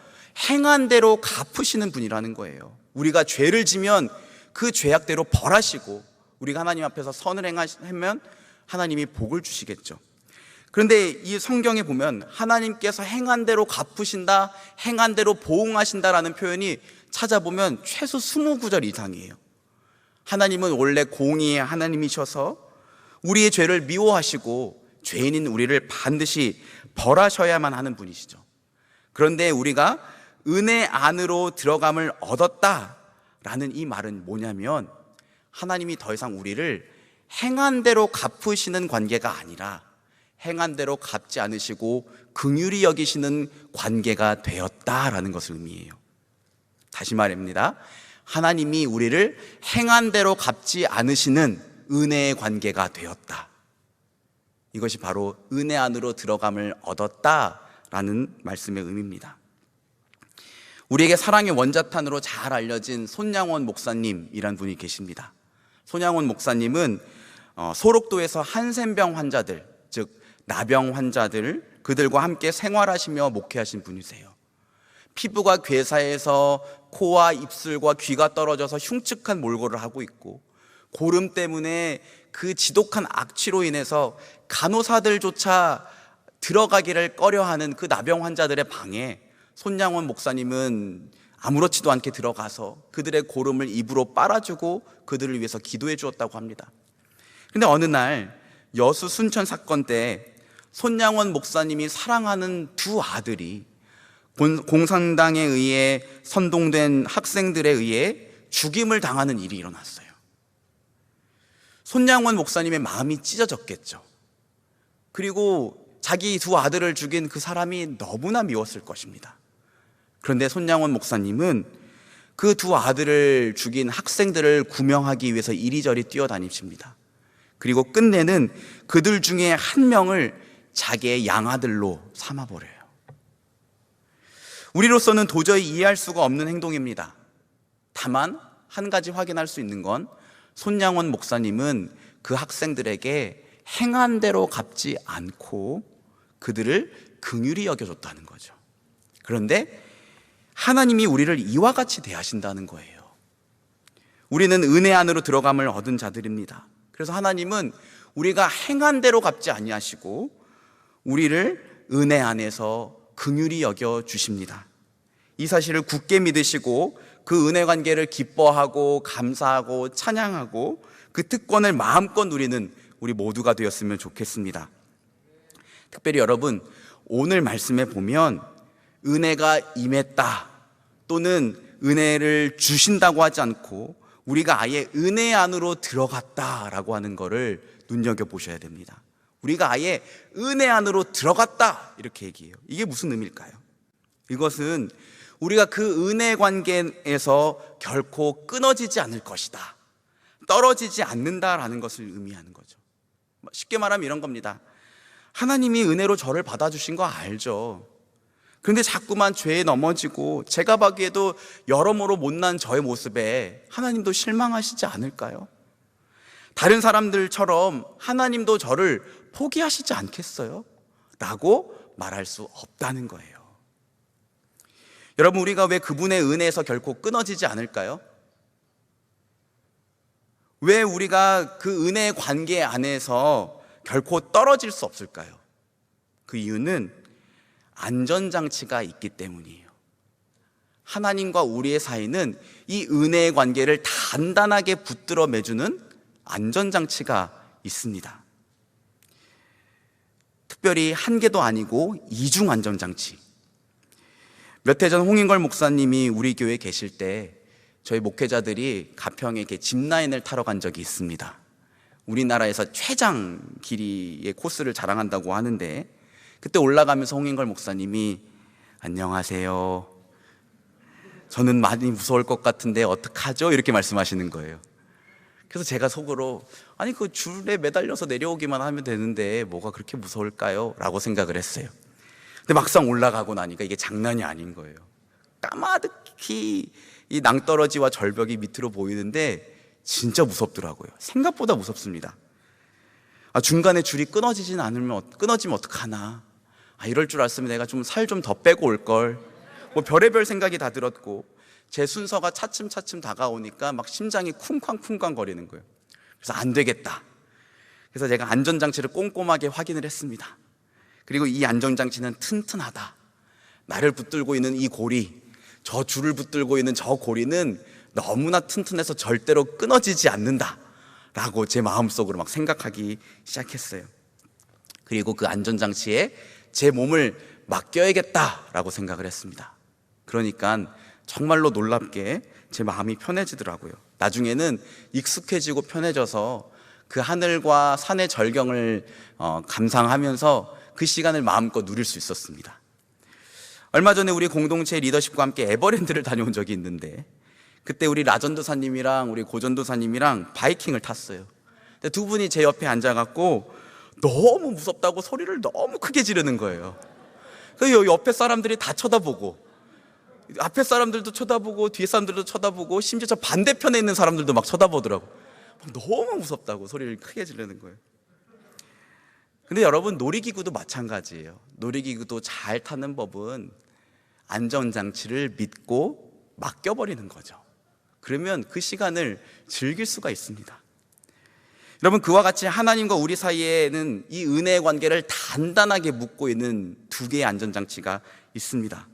행한 대로 갚으시는 분이라는 거예요. 우리가 죄를 지면 그 죄악대로 벌하시고 우리가 하나님 앞에서 선을 행하면 하나님이 복을 주시겠죠. 그런데 이 성경에 보면 하나님께서 행한 대로 갚으신다, 행한 대로 보응하신다라는 표현이 찾아보면 최소 20구절 이상이에요. 하나님은 원래 공의의 하나님이셔서 우리의 죄를 미워하시고 죄인인 우리를 반드시 벌하셔야만 하는 분이시죠. 그런데 우리가 은혜 안으로 들어감을 얻었다라는 이 말은 뭐냐면 하나님이 더 이상 우리를 행한 대로 갚으시는 관계가 아니라 행한 대로 갚지 않으시고 긍휼히 여기시는 관계가 되었다라는 것을 의미해요. 다시 말합니다. 하나님이 우리를 행한 대로 갚지 않으시는 은혜의 관계가 되었다. 이것이 바로 은혜 안으로 들어감을 얻었다라는 말씀의 의미입니다. 우리에게 사랑의 원자탄으로 잘 알려진 손양원 목사님이란 분이 계십니다. 손양원 목사님은 소록도에서 한센병 환자들, 즉 나병 환자들을 그들과 함께 생활하시며 목회하신 분이세요. 피부가 괴사해서 코와 입술과 귀가 떨어져서 흉측한 몰골을 하고 있고, 고름 때문에 그 지독한 악취로 인해서 간호사들조차 들어가기를 꺼려하는 그 나병 환자들의 방에 손양원 목사님은 아무렇지도 않게 들어가서 그들의 고름을 입으로 빨아주고 그들을 위해서 기도해 주었다고 합니다. 그런데 어느 날 여수 순천 사건 때 손양원 목사님이 사랑하는 두 아들이 공산당에 의해 선동된 학생들에 의해 죽임을 당하는 일이 일어났어요. 손양원 목사님의 마음이 찢어졌겠죠. 그리고 자기 두 아들을 죽인 그 사람이 너무나 미웠을 것입니다. 그런데 손양원 목사님은 그 두 아들을 죽인 학생들을 구명하기 위해서 이리저리 뛰어다니십니다. 그리고 끝내는 그들 중에 한 명을 자기의 양아들로 삼아버려요. 우리로서는 도저히 이해할 수가 없는 행동입니다. 다만 한 가지 확인할 수 있는 건 손양원 목사님은 그 학생들에게 행한 대로 갚지 않고 그들을 긍휼히 여겨줬다는 거죠. 그런데 하나님이 우리를 이와 같이 대하신다는 거예요. 우리는 은혜 안으로 들어감을 얻은 자들입니다. 그래서 하나님은 우리가 행한 대로 갚지 아니하시고 우리를 은혜 안에서 긍휼히 여겨 주십니다. 이 사실을 굳게 믿으시고 그 은혜 관계를 기뻐하고 감사하고 찬양하고 그 특권을 마음껏 누리는 우리 모두가 되었으면 좋겠습니다. 특별히 여러분, 오늘 말씀에 보면 은혜가 임했다 또는 은혜를 주신다고 하지 않고 우리가 아예 은혜 안으로 들어갔다라고 하는 것을 눈여겨보셔야 됩니다. 우리가 아예 은혜 안으로 들어갔다 이렇게 얘기해요. 이게 무슨 의미일까요? 이것은 우리가 그 은혜 관계에서 결코 끊어지지 않을 것이다, 떨어지지 않는다라는 것을 의미하는 거죠. 쉽게 말하면 이런 겁니다. 하나님이 은혜로 저를 받아주신 거 알죠. 그런데 자꾸만 죄에 넘어지고 제가 보기에도 여러모로 못난 저의 모습에 하나님도 실망하시지 않을까요? 다른 사람들처럼 하나님도 저를 포기하시지 않겠어요? 라고 말할 수 없다는 거예요. 여러분, 우리가 왜 그분의 은혜에서 결코 끊어지지 않을까요? 왜 우리가 그 은혜의 관계 안에서 결코 떨어질 수 없을까요? 그 이유는 안전장치가 있기 때문이에요. 하나님과 우리의 사이는 이 은혜의 관계를 단단하게 붙들어 매주는 안전장치가 있습니다. 특별히 한 개도 아니고 이중 안전장치. 몇 해 전 홍인걸 목사님이 우리 교회에 계실 때 저희 목회자들이 가평에 이렇게 짚라인을 타러 간 적이 있습니다. 우리나라에서 최장 길이의 코스를 자랑한다고 하는데, 그때 올라가면서 홍인걸 목사님이 안녕하세요, 저는 많이 무서울 것 같은데 어떡하죠? 이렇게 말씀하시는 거예요. 그래서 제가 속으로 아니 그 줄에 매달려서 내려오기만 하면 되는데 뭐가 그렇게 무서울까요? 라고 생각을 했어요. 근데 막상 올라가고 나니까 이게 장난이 아닌 거예요. 까마득히 이 낭떠러지와 절벽이 밑으로 보이는데 진짜 무섭더라고요. 생각보다 무섭습니다. 중간에 줄이 끊어지면 어떡하나. 이럴 줄 알았으면 내가 좀 살 좀 더 빼고 올걸. 뭐 별의별 생각이 다 들었고, 제 순서가 차츰차츰 다가오니까 막 심장이 쿵쾅쿵쾅 거리는 거예요. 그래서 안 되겠다. 그래서 제가 안전장치를 꼼꼼하게 확인을 했습니다. 그리고 이 안전장치는 튼튼하다. 나를 붙들고 있는 이 고리, 저 줄을 붙들고 있는 저 고리는 너무나 튼튼해서 절대로 끊어지지 않는다 라고 제 마음속으로 막 생각하기 시작했어요. 그리고 그 안전장치에 제 몸을 맡겨야겠다라고 생각을 했습니다. 그러니까 정말로 놀랍게 제 마음이 편해지더라고요. 나중에는 익숙해지고 편해져서 그 하늘과 산의 절경을 감상하면서 그 시간을 마음껏 누릴 수 있었습니다. 얼마 전에 우리 공동체 리더십과 함께 에버랜드를 다녀온 적이 있는데, 그때 우리 라전도사님이랑 우리 고전도사님이랑 바이킹을 탔어요. 근데 두 분이 제 옆에 앉아갖고 너무 무섭다고 소리를 너무 크게 지르는 거예요. 그래서 옆에 사람들이 다 쳐다보고, 앞에 사람들도 쳐다보고 뒤에 사람들도 쳐다보고, 심지어 저 반대편에 있는 사람들도 막 쳐다보더라고. 너무 무섭다고 소리를 크게 지르는 거예요. 근데 여러분, 놀이기구도 마찬가지예요. 놀이기구도 잘 타는 법은 안전장치를 믿고 맡겨버리는 거죠. 그러면 그 시간을 즐길 수가 있습니다. 여러분, 그와 같이 하나님과 우리 사이에는 이 은혜의 관계를 단단하게 묶고 있는 두 개의 안전장치가 있습니다.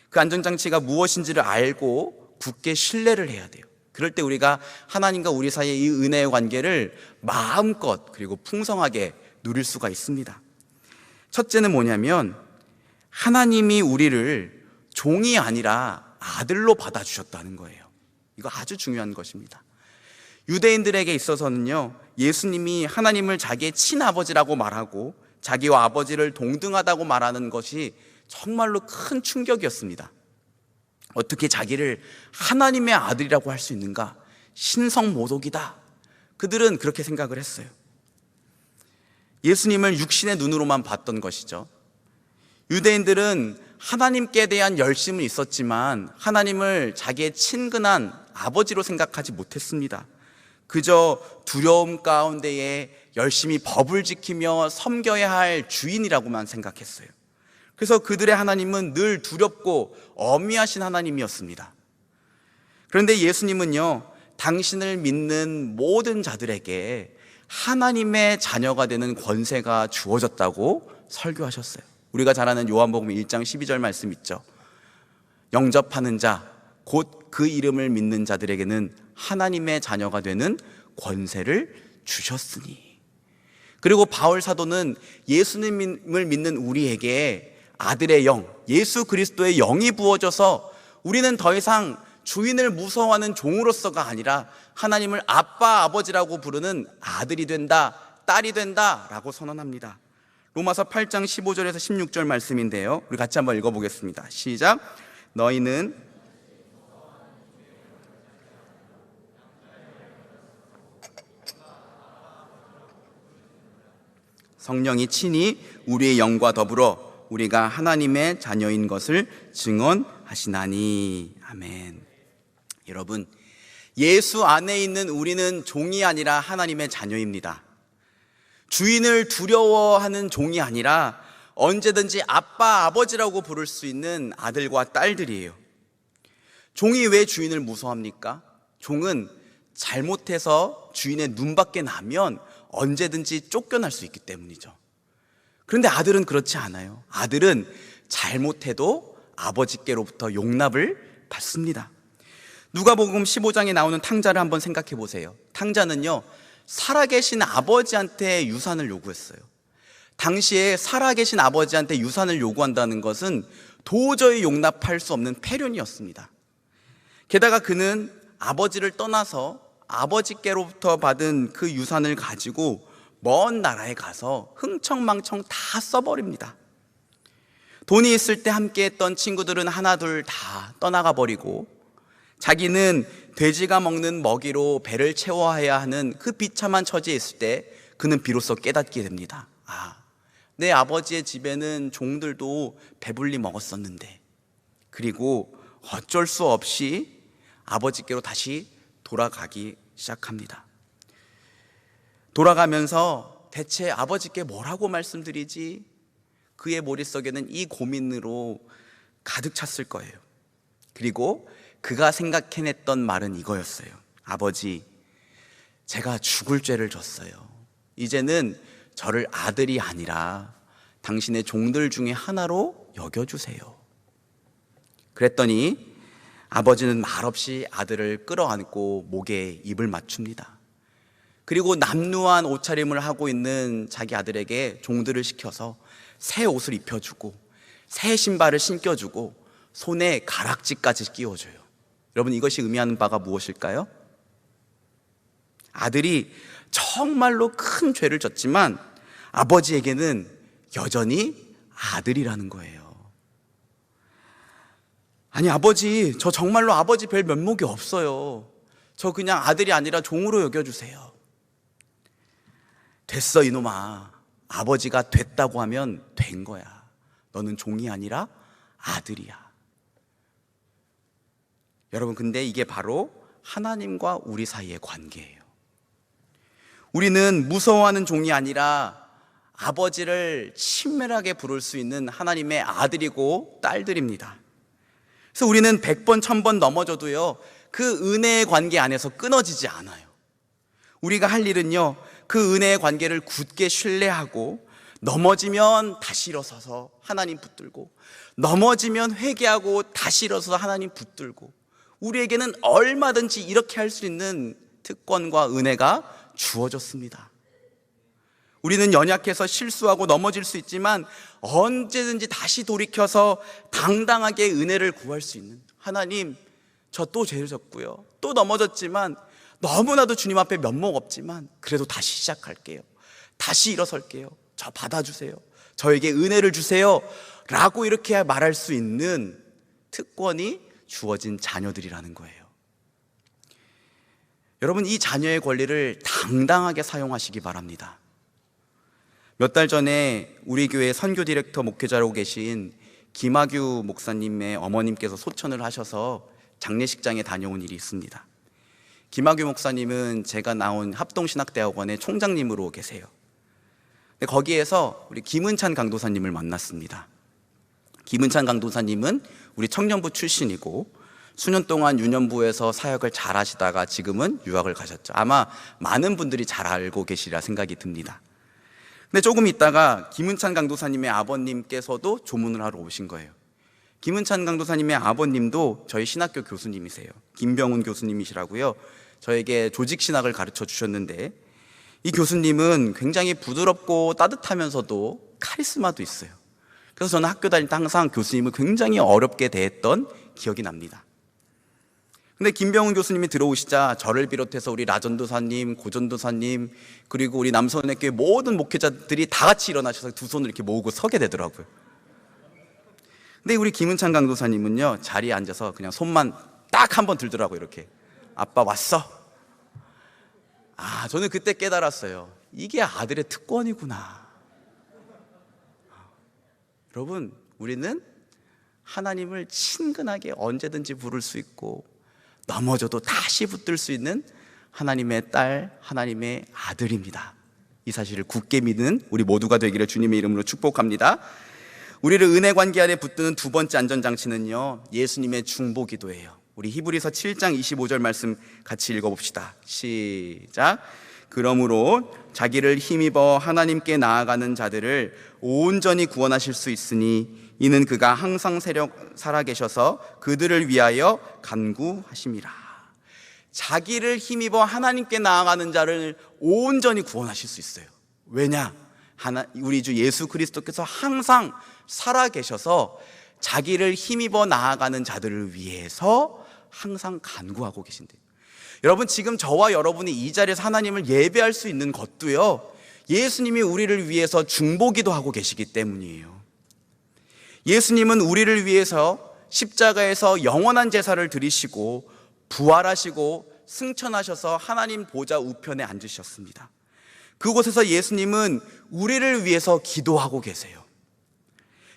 그 안전장치가 무엇인지를 알고 굳게 신뢰를 해야 돼요. 그럴 때 우리가 하나님과 우리 사이의 이 은혜의 관계를 마음껏 그리고 풍성하게 누릴 수가 있습니다. 첫째는 뭐냐면, 하나님이 우리를 종이 아니라 아들로 받아주셨다는 거예요. 이거 아주 중요한 것입니다. 유대인들에게 있어서는요, 예수님이 하나님을 자기의 친아버지라고 말하고 자기와 아버지를 동등하다고 말하는 것이 정말로 큰 충격이었습니다. 어떻게 자기를 하나님의 아들이라고 할 수 있는가? 신성모독이다. 그들은 그렇게 생각을 했어요. 예수님을 육신의 눈으로만 봤던 것이죠. 유대인들은 하나님께 대한 열심은 있었지만 하나님을 자기의 친근한 아버지로 생각하지 못했습니다. 그저 두려움 가운데에 열심히 법을 지키며 섬겨야 할 주인이라고만 생각했어요. 그래서 그들의 하나님은 늘 두렵고 엄미하신 하나님이었습니다. 그런데 예수님은요, 당신을 믿는 모든 자들에게 하나님의 자녀가 되는 권세가 주어졌다고 설교하셨어요. 우리가 잘 아는 요한복음 1장 12절 말씀 있죠. 영접하는 자, 곧 그 이름을 믿는 자들에게는 하나님의 자녀가 되는 권세를 주셨으니. 그리고 바울 사도는 예수님을 믿는 우리에게 아들의 영, 예수 그리스도의 영이 부어져서 우리는 더 이상 주인을 무서워하는 종으로서가 아니라 하나님을 아빠, 아버지라고 부르는 아들이 된다, 딸이 된다 라고 선언합니다. 로마서 8장 15절에서 16절 말씀인데요, 우리 같이 한번 읽어보겠습니다. 시작. 너희는 성령이 친히 우리의 영과 더불어 우리가 하나님의 자녀인 것을 증언하시나니. 아멘. 여러분, 예수 안에 있는 우리는 종이 아니라 하나님의 자녀입니다. 주인을 두려워하는 종이 아니라 언제든지 아빠, 아버지라고 부를 수 있는 아들과 딸들이에요. 종이 왜 주인을 무서워합니까? 종은 잘못해서 주인의 눈밖에 나면 언제든지 쫓겨날 수 있기 때문이죠. 그런데 아들은 그렇지 않아요. 아들은 잘못해도 아버지께로부터 용납을 받습니다. 누가복음 15장에 나오는 탕자를 한번 생각해 보세요. 탕자는요, 살아계신 아버지한테 유산을 요구했어요. 당시에 살아계신 아버지한테 유산을 요구한다는 것은 도저히 용납할 수 없는 패륜이었습니다. 게다가 그는 아버지를 떠나서 아버지께로부터 받은 그 유산을 가지고 먼 나라에 가서 흥청망청 다 써버립니다. 돈이 있을 때 함께 했던 친구들은 하나둘 다 떠나가 버리고 자기는 돼지가 먹는 먹이로 배를 채워야 하는 그 비참한 처지에 있을 때 그는 비로소 깨닫게 됩니다. 내 아버지의 집에는 종들도 배불리 먹었었는데. 그리고 어쩔 수 없이 아버지께로 다시 돌아가기 시작합니다. 돌아가면서 대체 아버지께 뭐라고 말씀드리지? 그의 머릿속에는 이 고민으로 가득 찼을 거예요. 그리고 그가 생각해냈던 말은 이거였어요. 아버지, 제가 죽을 죄를 졌어요. 이제는 저를 아들이 아니라 당신의 종들 중에 하나로 여겨주세요. 그랬더니 아버지는 말없이 아들을 끌어안고 목에 입을 맞춥니다. 그리고 남루한 옷차림을 하고 있는 자기 아들에게 종들을 시켜서 새 옷을 입혀주고 새 신발을 신겨주고 손에 가락지까지 끼워줘요. 여러분, 이것이 의미하는 바가 무엇일까요? 아들이 정말로 큰 죄를 졌지만 아버지에게는 여전히 아들이라는 거예요. 아니, 아버지, 저 정말로 아버지 별 면목이 없어요. 저 그냥 아들이 아니라 종으로 여겨주세요. 됐어, 이놈아. 아버지가 됐다고 하면 된 거야. 너는 종이 아니라 아들이야. 여러분, 근데 이게 바로 하나님과 우리 사이의 관계예요. 우리는 무서워하는 종이 아니라 아버지를 친밀하게 부를 수 있는 하나님의 아들이고 딸들입니다. 그래서 우리는 100번, 1000번 넘어져도요, 그 은혜의 관계 안에서 끊어지지 않아요. 우리가 할 일은요, 그 은혜의 관계를 굳게 신뢰하고, 넘어지면 다시 일어서서 하나님 붙들고, 넘어지면 회개하고 다시 일어서서 하나님 붙들고, 우리에게는 얼마든지 이렇게 할 수 있는 특권과 은혜가 주어졌습니다. 우리는 연약해서 실수하고 넘어질 수 있지만 언제든지 다시 돌이켜서 당당하게 은혜를 구할 수 있는, 하나님, 저 또 죄를 졌고요, 또 넘어졌지만 너무나도 주님 앞에 면목 없지만 그래도 다시 시작할게요, 다시 일어설게요, 저 받아주세요, 저에게 은혜를 주세요 라고 이렇게 말할 수 있는 특권이 주어진 자녀들이라는 거예요. 여러분, 이 자녀의 권리를 당당하게 사용하시기 바랍니다. 몇 달 전에 우리 교회 선교 디렉터 목회자로 계신 김학유 목사님의 어머님께서 소천을 하셔서 장례식장에 다녀온 일이 있습니다. 김학유 목사님은 제가 나온 합동신학대학원의 총장님으로 계세요. 근데 거기에서 우리 김은찬 강도사님을 만났습니다. 김은찬 강도사님은 우리 청년부 출신이고 수년 동안 유년부에서 사역을 잘 하시다가 지금은 유학을 가셨죠. 아마 많은 분들이 잘 알고 계시리라 생각이 듭니다. 근데 조금 있다가 김은찬 강도사님의 아버님께서도 조문을 하러 오신 거예요. 김은찬 강도사님의 아버님도 저희 신학교 교수님이세요. 김병훈 교수님이시라고요. 저에게 조직신학을 가르쳐 주셨는데, 이 교수님은 굉장히 부드럽고 따뜻하면서도 카리스마도 있어요. 그래서 저는 학교 다닐 때 항상 교수님을 굉장히 어렵게 대했던 기억이 납니다. 근데 김병훈 교수님이 들어오시자 저를 비롯해서 우리 라전도사님, 고전도사님, 그리고 우리 남선의교회 모든 목회자들이 다 같이 일어나셔서 두 손을 이렇게 모으고 서게 되더라고요. 근데 우리 김은찬 강도사님은요, 자리에 앉아서 그냥 손만 딱 한 번 들더라고요. 이렇게, 아빠 왔어? 저는 그때 깨달았어요. 이게 아들의 특권이구나. 여러분, 우리는 하나님을 친근하게 언제든지 부를 수 있고 넘어져도 다시 붙들 수 있는 하나님의 딸, 하나님의 아들입니다. 이 사실을 굳게 믿는 우리 모두가 되기를 주님의 이름으로 축복합니다. 우리를 은혜 관계 안에 붙드는 두 번째 안전장치는요, 예수님의 중보기도예요. 우리 히브리서 7장 25절 말씀 같이 읽어봅시다. 시작. 그러므로 자기를 힘입어 하나님께 나아가는 자들을 온전히 구원하실 수 있으니 이는 그가 항상 살아계셔서 그들을 위하여 간구하심이라. 자기를 힘입어 하나님께 나아가는 자를 온전히 구원하실 수 있어요. 왜냐? 우리 주 예수 그리스도께서 항상 살아계셔서 자기를 힘입어 나아가는 자들을 위해서 항상 간구하고 계신대요. 여러분, 지금 저와 여러분이 이 자리에서 하나님을 예배할 수 있는 것도요, 예수님이 우리를 위해서 중보기도 하고 계시기 때문이에요. 예수님은 우리를 위해서 십자가에서 영원한 제사를 드리시고 부활하시고 승천하셔서 하나님 보좌 우편에 앉으셨습니다. 그곳에서 예수님은 우리를 위해서 기도하고 계세요.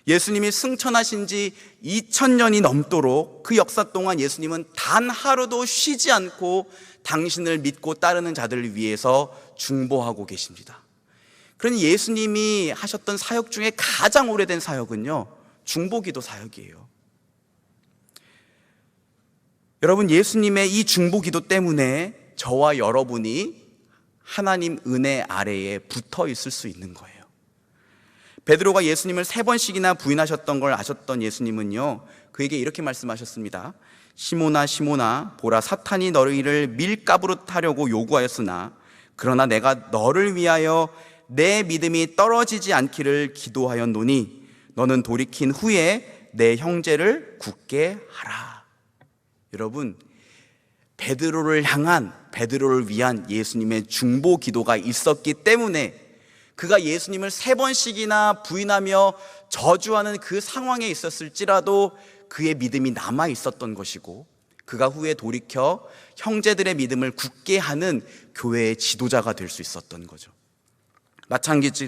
예수님이 승천하신 지 2000년이 넘도록 그 역사 동안 예수님은 단 하루도 쉬지 않고 당신을 믿고 따르는 자들을 위해서 중보하고 계십니다. 그러니 예수님이 하셨던 사역 중에 가장 오래된 사역은요, 중보기도 사역이에요. 여러분, 예수님의 이 중보기도 때문에 저와 여러분이 하나님 은혜 아래에 붙어 있을 수 있는 거예요. 베드로가 예수님을 3번씩이나 부인하셨던 걸 아셨던 예수님은요, 그에게 이렇게 말씀하셨습니다. 시몬아 시몬아, 보라, 사탄이 너희를 밀가부로 타려고 요구하였으나 그러나 내가 너를 위하여 내 믿음이 떨어지지 않기를 기도하였노니 너는 돌이킨 후에 내 형제를 굳게 하라. 여러분, 베드로를 위한 예수님의 중보 기도가 있었기 때문에 그가 예수님을 3번씩이나 부인하며 저주하는 그 상황에 있었을지라도 그의 믿음이 남아 있었던 것이고, 그가 후에 돌이켜 형제들의 믿음을 굳게 하는 교회의 지도자가 될 수 있었던 거죠.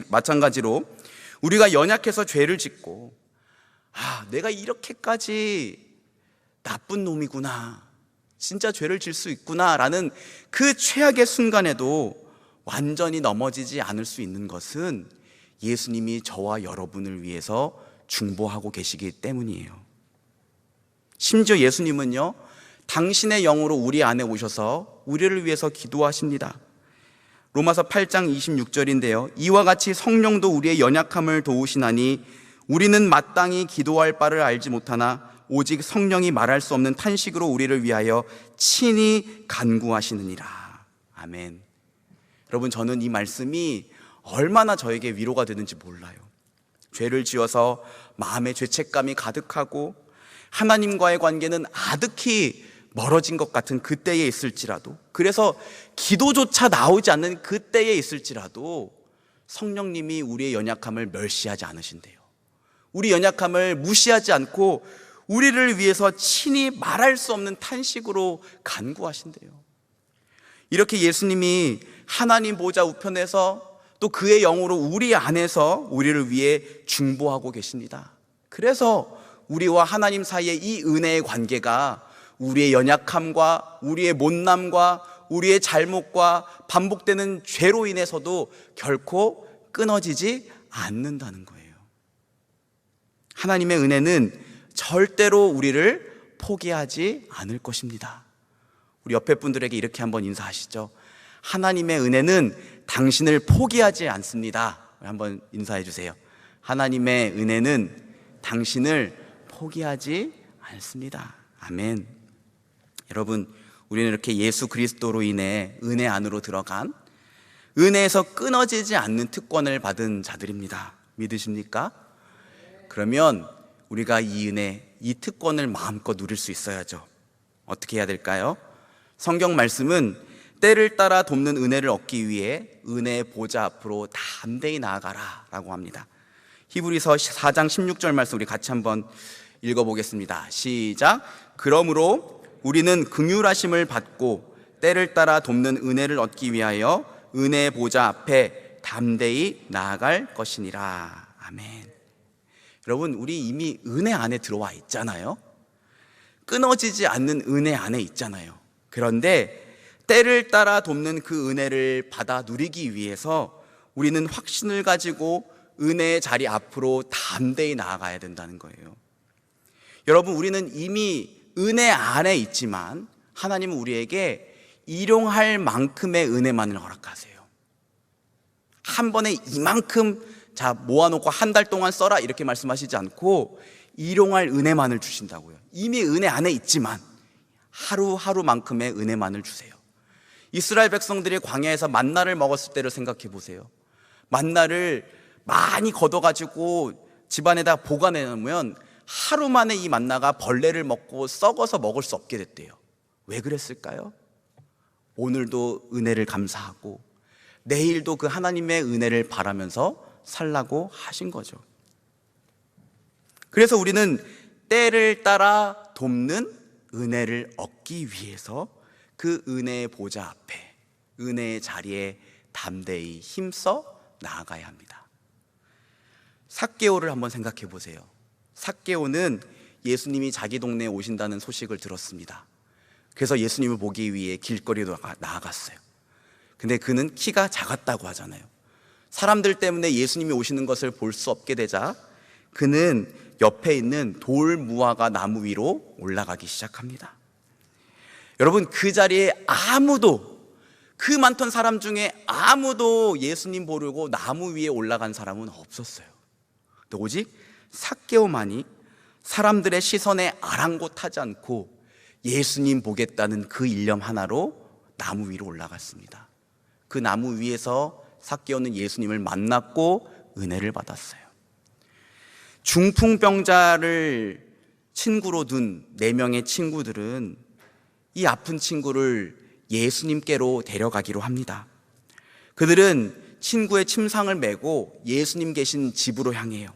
마찬가지로 우리가 연약해서 죄를 짓고, 내가 이렇게까지 나쁜 놈이구나, 진짜 죄를 질 수 있구나 라는 그 최악의 순간에도 완전히 넘어지지 않을 수 있는 것은 예수님이 저와 여러분을 위해서 중보하고 계시기 때문이에요. 심지어 예수님은요, 당신의 영으로 우리 안에 오셔서 우리를 위해서 기도하십니다. 로마서 8장 26절인데요. 이와 같이 성령도 우리의 연약함을 도우시나니 우리는 마땅히 기도할 바를 알지 못하나 오직 성령이 말할 수 없는 탄식으로 우리를 위하여 친히 간구하시느니라. 아멘. 여러분, 저는 이 말씀이 얼마나 저에게 위로가 되는지 몰라요. 죄를 지어서 마음에 죄책감이 가득하고 하나님과의 관계는 아득히 멀어진 것 같은 그때에 있을지라도, 그래서 기도조차 나오지 않는 그때에 있을지라도 성령님이 우리의 연약함을 멸시하지 않으신대요. 우리 연약함을 무시하지 않고 우리를 위해서 친히 말할 수 없는 탄식으로 간구하신대요. 이렇게 예수님이 하나님 보좌 우편에서 또 그의 영으로 우리 안에서 우리를 위해 중보하고 계십니다. 그래서 우리와 하나님 사이의 이 은혜의 관계가 우리의 연약함과 우리의 못남과 우리의 잘못과 반복되는 죄로 인해서도 결코 끊어지지 않는다는 거예요. 하나님의 은혜는 절대로 우리를 포기하지 않을 것입니다. 우리 옆에 분들에게 이렇게 한번 인사하시죠. 하나님의 은혜는 당신을 포기하지 않습니다. 한번 인사해 주세요. 하나님의 은혜는 당신을 포기하지 않습니다. 아멘. 여러분, 우리는 이렇게 예수 그리스도로 인해 은혜 안으로 들어간, 은혜에서 끊어지지 않는 특권을 받은 자들입니다. 믿으십니까? 그러면 우리가 이 은혜, 이 특권을 마음껏 누릴 수 있어야죠. 어떻게 해야 될까요? 성경 말씀은 때를 따라 돕는 은혜를 얻기 위해 은혜의 보좌 앞으로 담대히 나아가라 라고 합니다. 히브리서 4장 16절 말씀 우리 같이 한번 읽어보겠습니다. 시작. 그러므로 우리는 긍휼하심을 받고 때를 따라 돕는 은혜를 얻기 위하여 은혜의 보좌 앞에 담대히 나아갈 것이니라. 아멘. 여러분, 우리 이미 은혜 안에 들어와 있잖아요. 끊어지지 않는 은혜 안에 있잖아요. 그런데 때를 따라 돕는 그 은혜를 받아 누리기 위해서 우리는 확신을 가지고 은혜의 자리 앞으로 담대히 나아가야 된다는 거예요. 여러분, 우리는 이미 은혜 안에 있지만 하나님은 우리에게 일용할 만큼의 은혜만을 허락하세요. 한 번에 이만큼 자 모아놓고 한 달 동안 써라 이렇게 말씀하시지 않고 일용할 은혜만을 주신다고요. 이미 은혜 안에 있지만 하루하루만큼의 은혜만을 주세요. 이스라엘 백성들이 광야에서 만나를 먹었을 때를 생각해 보세요. 만나를 많이 걷어가지고 집안에다 보관해 놓으면 하루 만에 이 만나가 벌레를 먹고 썩어서 먹을 수 없게 됐대요. 왜 그랬을까요? 오늘도 은혜를 감사하고 내일도 그 하나님의 은혜를 바라면서 살라고 하신 거죠. 그래서 우리는 때를 따라 돕는 은혜를 얻기 위해서 그 은혜의 보좌 앞에, 은혜의 자리에 담대히 힘써 나아가야 합니다. 삭개오를 한번 생각해 보세요. 삭개오는 예수님이 자기 동네에 오신다는 소식을 들었습니다. 그래서 예수님을 보기 위해 길거리로 나아갔어요. 근데 그는 키가 작았다고 하잖아요. 사람들 때문에 예수님이 오시는 것을 볼 수 없게 되자 그는 옆에 있는 돌 무화과 나무 위로 올라가기 시작합니다. 여러분, 그 자리에 그 많던 사람 중에 아무도 예수님 보려고 나무 위에 올라간 사람은 없었어요. 근데 오직 삭개오만이 사람들의 시선에 아랑곳하지 않고 예수님 보겠다는 그 일념 하나로 나무 위로 올라갔습니다. 그 나무 위에서 삭개오는 예수님을 만났고 은혜를 받았어요. 중풍병자를 친구로 둔 4명의 친구들은 이 아픈 친구를 예수님께로 데려가기로 합니다. 그들은 친구의 침상을 메고 예수님 계신 집으로 향해요.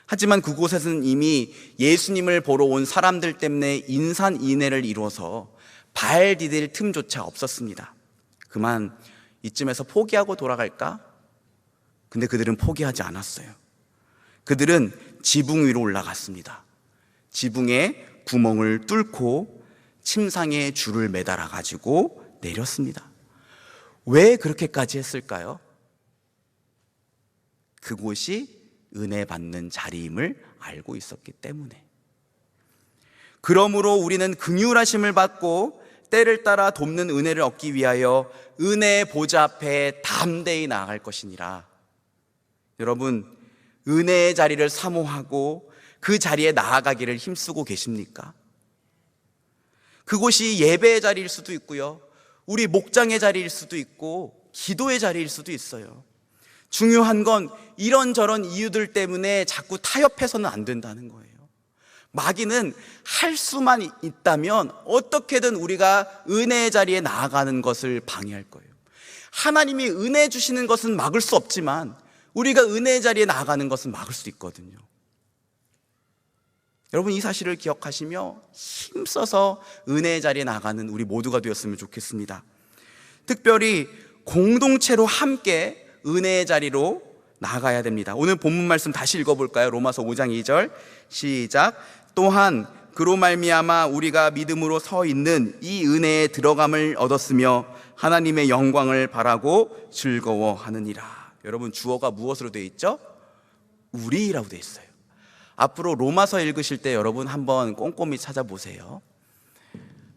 하지만 그곳에서는 이미 예수님을 보러 온 사람들 때문에 인산인해를 이루어서 발 디딜 틈조차 없었습니다. 그만 이쯤에서 포기하고 돌아갈까? 근데 그들은 포기하지 않았어요. 그들은 지붕 위로 올라갔습니다. 지붕에 구멍을 뚫고 침상에 줄을 매달아 가지고 내렸습니다. 왜 그렇게까지 했을까요? 그곳이 은혜 받는 자리임을 알고 있었기 때문에. 그러므로 우리는 긍휼하심을 받고 때를 따라 돕는 은혜를 얻기 위하여 은혜의 보좌 앞에 담대히 나아갈 것이니라. 여러분, 은혜의 자리를 사모하고 그 자리에 나아가기를 힘쓰고 계십니까? 그곳이 예배의 자리일 수도 있고요, 우리 목장의 자리일 수도 있고 기도의 자리일 수도 있어요. 중요한 건 이런저런 이유들 때문에 자꾸 타협해서는 안 된다는 거예요. 마귀는 할 수만 있다면 어떻게든 우리가 은혜의 자리에 나아가는 것을 방해할 거예요. 하나님이 은혜 주시는 것은 막을 수 없지만 우리가 은혜의 자리에 나아가는 것은 막을 수 있거든요. 여러분, 이 사실을 기억하시며 힘써서 은혜의 자리에 나가는 우리 모두가 되었으면 좋겠습니다. 특별히 공동체로 함께 은혜의 자리로 나아가야 됩니다. 오늘 본문 말씀 다시 읽어볼까요? 로마서 5장 2절 시작. 또한 그로 말미암아 우리가 믿음으로 서 있는 이 은혜에 들어감을 얻었으며 하나님의 영광을 바라고 즐거워하느니라. 여러분, 주어가 무엇으로 되어 있죠? 우리라고 되어 있어요. 앞으로 로마서 읽으실 때 여러분 한번 꼼꼼히 찾아보세요.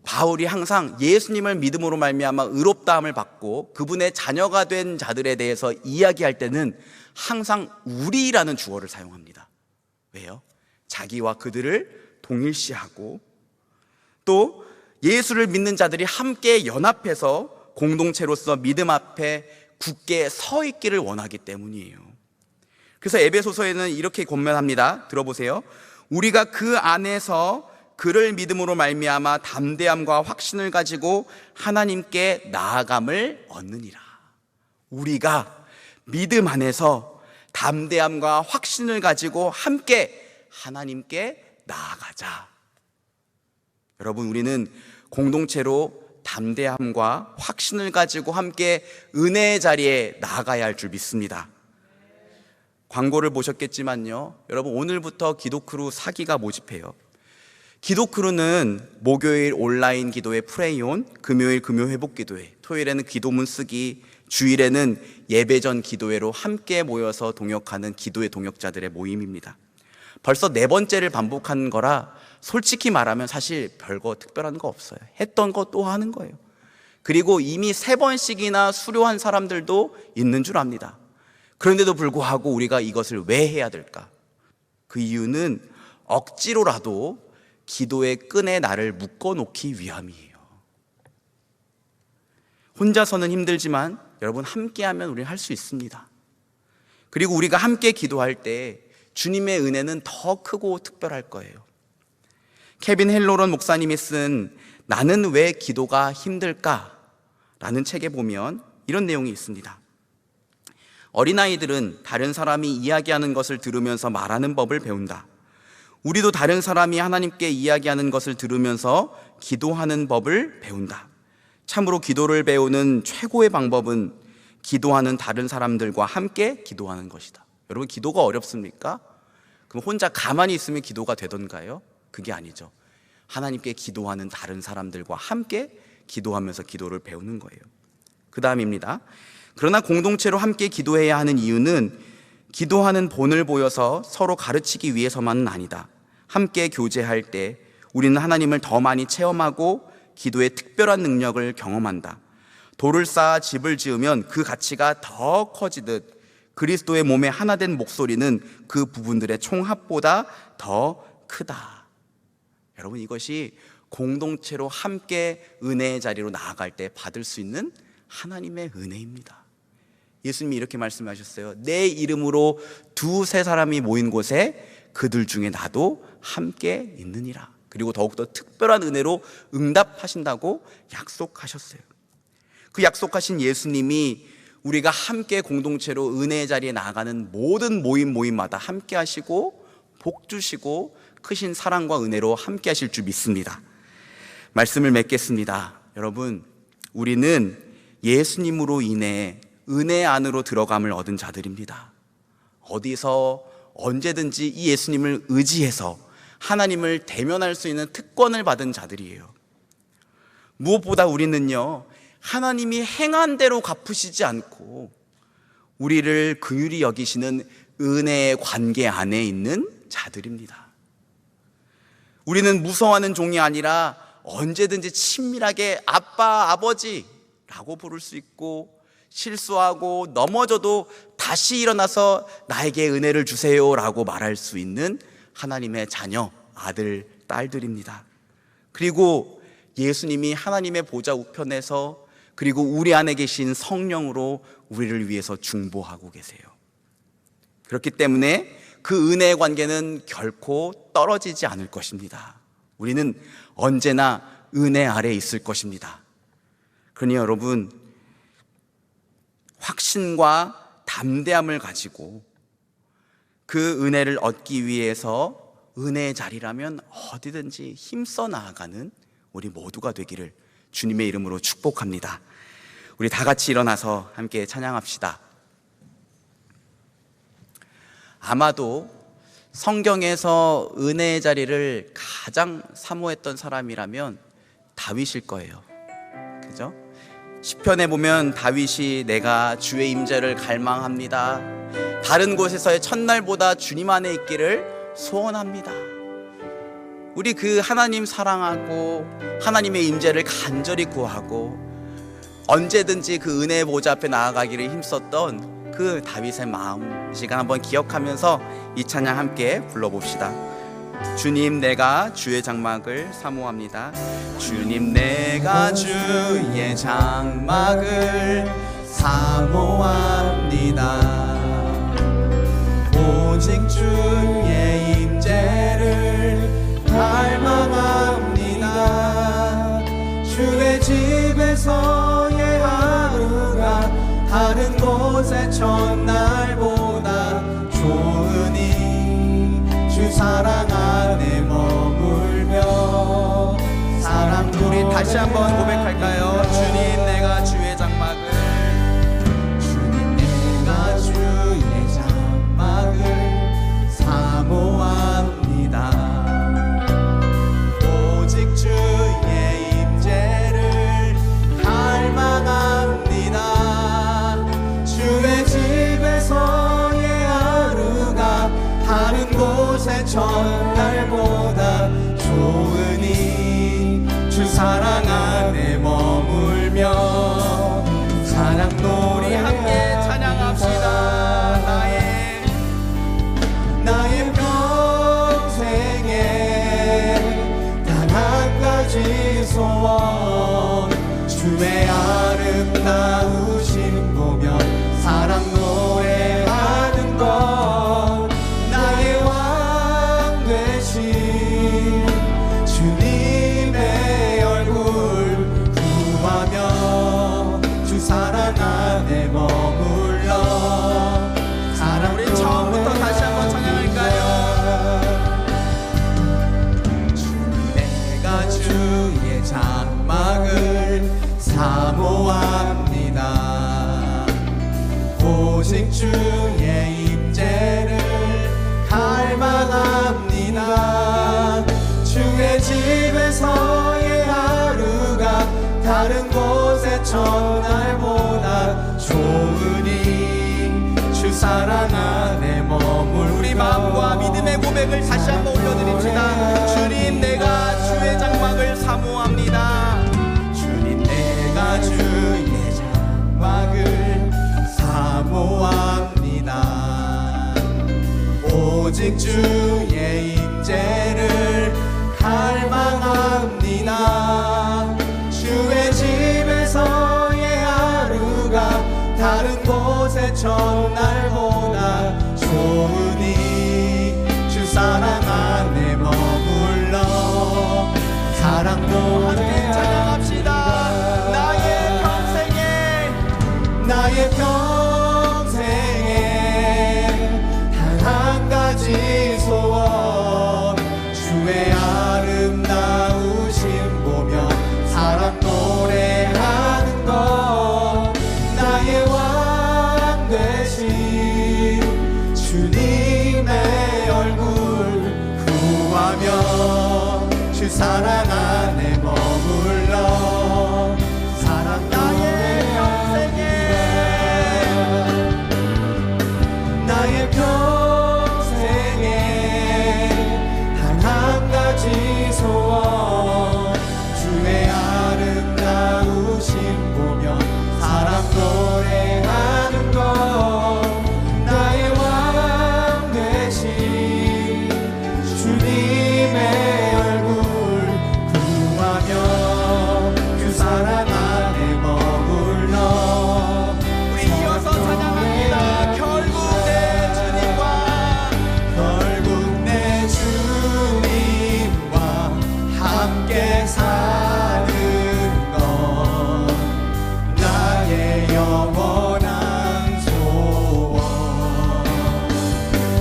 바울이 항상 예수님을 믿음으로 말미암아 의롭다함을 받고 그분의 자녀가 된 자들에 대해서 이야기할 때는 항상 우리라는 주어를 사용합니다. 왜요? 자기와 그들을 동일시하고 또 예수를 믿는 자들이 함께 연합해서 공동체로서 믿음 앞에 굳게 서 있기를 원하기 때문이에요. 그래서 에베소서에는 이렇게 권면합니다. 들어보세요. 우리가 그 안에서 그를 믿음으로 말미암아 담대함과 확신을 가지고 하나님께 나아감을 얻느니라. 우리가 믿음 안에서 담대함과 확신을 가지고 함께 하나님께 나아가자. 여러분, 우리는 공동체로 담대함과 확신을 가지고 함께 은혜의 자리에 나아가야 할 줄 믿습니다. 광고를 보셨겠지만요, 여러분, 오늘부터 기도크루 4기가 모집해요. 기도크루는 목요일 온라인 기도회 프레이온, 금요일 금요 회복 기도회, 토요일에는 기도문 쓰기, 주일에는 예배전 기도회로 함께 모여서 동역하는 기도의 동역자들의 모임입니다. 벌써 4번째를 반복한 거라 솔직히 말하면 사실 별거 특별한 거 없어요. 했던 거 또 하는 거예요. 그리고 이미 3번씩이나 수료한 사람들도 있는 줄 압니다. 그런데도 불구하고 우리가 이것을 왜 해야 될까? 그 이유는 억지로라도 기도의 끈에 나를 묶어놓기 위함이에요. 혼자서는 힘들지만 여러분, 함께하면 우리는 할 수 있습니다. 그리고 우리가 함께 기도할 때 주님의 은혜는 더 크고 특별할 거예요. 케빈 헬로런 목사님이 쓴 나는 왜 기도가 힘들까? 라는 책에 보면 이런 내용이 있습니다. 어린아이들은 다른 사람이 이야기하는 것을 들으면서 말하는 법을 배운다. 우리도 다른 사람이 하나님께 이야기하는 것을 들으면서 기도하는 법을 배운다. 참으로 기도를 배우는 최고의 방법은 기도하는 다른 사람들과 함께 기도하는 것이다. 여러분, 기도가 어렵습니까? 그럼 혼자 가만히 있으면 기도가 되던가요? 그게 아니죠. 하나님께 기도하는 다른 사람들과 함께 기도하면서 기도를 배우는 거예요. 그 다음입니다. 그러나 공동체로 함께 기도해야 하는 이유는 기도하는 본을 보여서 서로 가르치기 위해서만은 아니다. 함께 교제할 때 우리는 하나님을 더 많이 체험하고 기도의 특별한 능력을 경험한다. 돌을 쌓아 집을 지으면 그 가치가 더 커지듯 그리스도의 몸에 하나 된 목소리는 그 부분들의 총합보다 더 크다. 여러분, 이것이 공동체로 함께 은혜의 자리로 나아갈 때 받을 수 있는 하나님의 은혜입니다. 예수님이 이렇게 말씀하셨어요. 내 이름으로 2-3 사람이 모인 곳에 그들 중에 나도 함께 있느니라. 그리고 더욱더 특별한 은혜로 응답하신다고 약속하셨어요. 그 약속하신 예수님이 우리가 함께 공동체로 은혜의 자리에 나아가는 모든 모임마다 함께 하시고 복 주시고 크신 사랑과 은혜로 함께 하실 줄 믿습니다. 말씀을 맺겠습니다. 여러분, 우리는 예수님으로 인해 은혜 안으로 들어감을 얻은 자들입니다. 어디서 언제든지 이 예수님을 의지해서 하나님을 대면할 수 있는 특권을 받은 자들이에요. 무엇보다 우리는요, 하나님이 행한 대로 갚으시지 않고 우리를 긍휼히 여기시는 은혜의 관계 안에 있는 자들입니다. 우리는 무서워하는 종이 아니라 언제든지 친밀하게 아빠, 아버지라고 부를 수 있고, 실수하고 넘어져도 다시 일어나서 나에게 은혜를 주세요라고 말할 수 있는 하나님의 자녀, 아들, 딸들입니다. 그리고 예수님이 하나님의 보좌 우편에서, 그리고 우리 안에 계신 성령으로 우리를 위해서 중보하고 계세요. 그렇기 때문에 그 은혜의 관계는 결코 떨어지지 않을 것입니다. 우리는 언제나 은혜 아래 있을 것입니다. 그러니 여러분, 확신과 담대함을 가지고 그 은혜를 얻기 위해서 은혜의 자리라면 어디든지 힘써 나아가는 우리 모두가 되기를 주님의 이름으로 축복합니다. 우리 다 같이 일어나서 함께 찬양합시다. 아마도 성경에서 은혜의 자리를 가장 사모했던 사람이라면 다윗일 거예요. 그죠? 시편에 보면 다윗이 내가 주의 임재를 갈망합니다. 다른 곳에서의 첫날보다 주님 안에 있기를 소원합니다. 우리 그 하나님 사랑하고 하나님의 임재를 간절히 구하고 언제든지 그 은혜의 보좌 앞에 나아가기를 힘썼던 그 다윗의 마음, 이 시간 한번 기억하면서 이 찬양 함께 불러봅시다. 주님, 내가 주의 장막을 사모합니다. 주님, 내가 주의 장막을 사모합니다. 오직 주의 임재를 갈망합니다. 주의 집에서의 하루가 다른 곳의 첫날보다 좋으니 주 사랑 안에 머물며 사랑. 우리 다시 한번 고백할까요? 주님, 내가 주의 장막을, 주님, 내가 주의 장막을 사모합니다. 오직 주의 임재를 갈망합니다. 주의 집에서의 하루가 다른 곳의 첫날보다 좋으니 주 사랑 안에 머물며 사랑 놀이 함께 찬양합시다. 나의 평생에 단 한 가지 소원, 주의 아름다우신 보며 사랑 노래하는 것. 나의 왕 되신 주님의 얼굴 구하며 주 사랑 안에 머물러 사랑. 우리 처음부터 다시 한번 찬양할까요? 주님, 내가 주의 장막을 사모합니다. 오직 주의 임재를 갈망합니다. 주의 집에서의 하루가 다른 곳의 첫날보다 좋으니 주 사랑 안에 머물. 우리 마음과 믿음의 고백을 다시 한번 올려드립시다. 주님, 내가 주의 장막을 사모합니다. 주님, 내가 주의 장막을 사모합니다. 오직 주의 임재를 갈망합니다. 주의 집에서의 하루가 다른 곳의 첫날보다 좋으니 주 사랑 안에 머물러 사랑도 함께 찬양합시다. 나의 평생에 단 한 가지 소원, 주의 아름다우심 보며 사랑 노래하는 것. 나의 왕 되신 주님의 얼굴 구하며 주 사랑 안에 머물러 사랑. 나의 평생에 나의 평생에 소원 주의 아름다우심 보며 사랑 노래하는 것 나의 왕 되신 주님의 얼굴 구하며 그 사랑 안에 머물러 우리 이어서 찬양합니다. 결국 내 주님과 함께 사는 것 나의 영원한 소원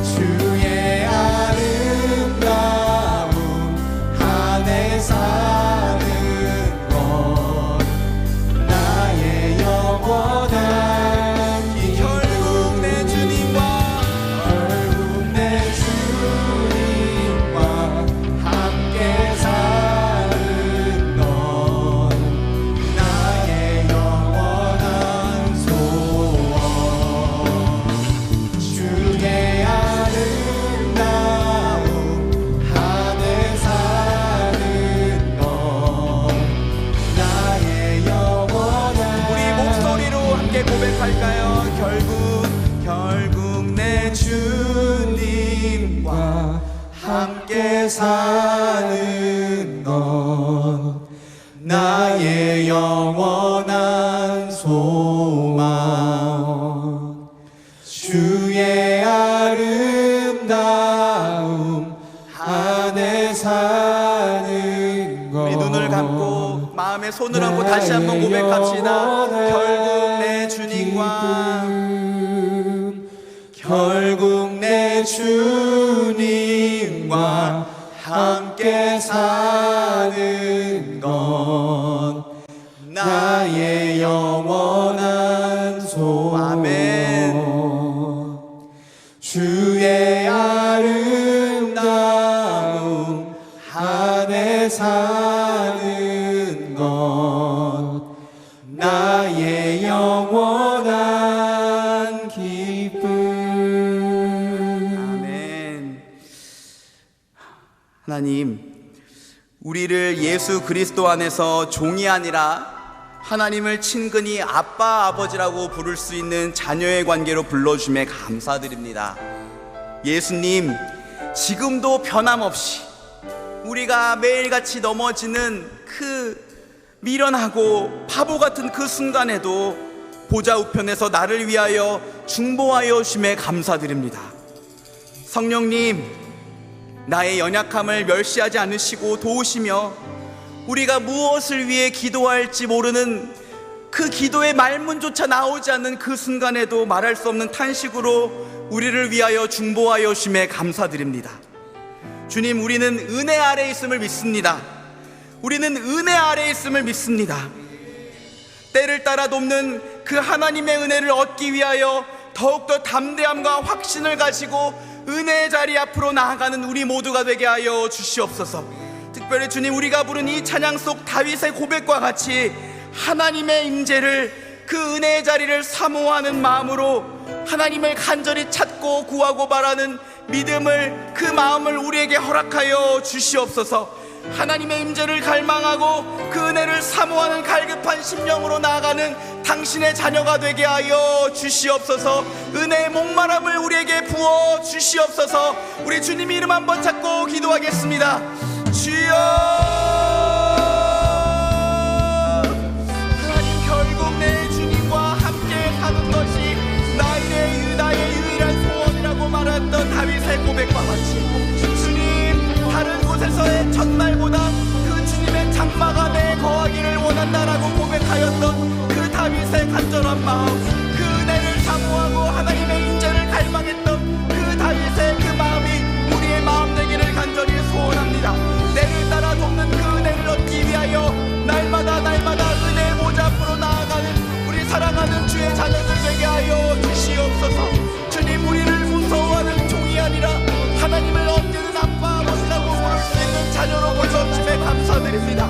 주의 아름다움 안에 사는 것 나의 영원한 결국 내 주님과 함께 사는 것 나의 영원한 소원 주의 아름다움 안에 사는 것 나의 영원한 우리 목소리로 함께 고백할까요? 결국 내 주님과 함께 사는 것 나의 영원한 소망 주의 아름다움 안에 사는 것 우리 눈을 감고 마음에 손을 얹고 다시 한번 고백합시다. 결국 내 주님과 결국 내 주님과 함께 사는 것 나의 영원한 소원 아멘. 주의 아름다움 안에 사는 것 나의 영원한 기쁨. 아멘. 하나님, 우리를 예수 그리스도 안에서 종이 아니라 하나님을 친근히 아빠, 아버지라고 부를 수 있는 자녀의 관계로 불러주심에 감사드립니다. 예수님, 지금도 변함없이 우리가 매일같이 넘어지는 그 미련하고 바보 같은 그 순간에도 보좌 우편에서 나를 위하여 중보하여 주심에 감사드립니다. 성령님, 나의 연약함을 멸시하지 않으시고 도우시며 우리가 무엇을 위해 기도할지 모르는 그 기도의 말문조차 나오지 않는 그 순간에도 말할 수 없는 탄식으로 우리를 위하여 중보하여 주심에 감사드립니다. 주님, 우리는 은혜 아래에 있음을 믿습니다. 우리는 은혜 아래에 있음을 믿습니다. 때를 따라 돕는 그 하나님의 은혜를 얻기 위하여 더욱더 담대함과 확신을 가지고 은혜의 자리 앞으로 나아가는 우리 모두가 되게 하여 주시옵소서. 특별히 주님, 우리가 부른 이 찬양 속 다윗의 고백과 같이 하나님의 임재를, 그 은혜의 자리를 사모하는 마음으로 하나님을 간절히 찾고 구하고 바라는 믿음을, 그 마음을 우리에게 허락하여 주시옵소서. 하나님의 임재를 갈망하고 그 은혜를 사모하는 갈급한 심령으로 나아가는 당신의 자녀가 되게 하여 주시옵소서. 은혜의 목마름을 우리에게 부어 주시옵소서. 우리 주님 이름 한번 찾고 기도하겠습니다. 주여, 하나님, 결국 내 주님과 함께 사는 것이 나의 유일한 소원이라고 말했던 다윗의 고백과 같이, 주님, 다른 곳에서의 첫날보다 그 주님의 장막 안에 거하기를 원한다라고 고백하였던 그 다윗의 간절한 마음, 그 은혜를 사모하고 하나님의 인재를 갈망했던 그 다윗의 그 마음이 우리의 마음 되기를 간절히 소원합니다. 때를 따라 돕는 그 은혜를 얻기 위하여 날마다 은혜의 보좌 앞으로 나아가는 우리 사랑하는 주의 자녀들 되게 하여 주시옵소서. 주님, 우리를 무서워하는 종이 아니라 하나님을 언제든 아빠, 아버지라고 부를 수 있는 자녀로 불러주심에 감사드립니다.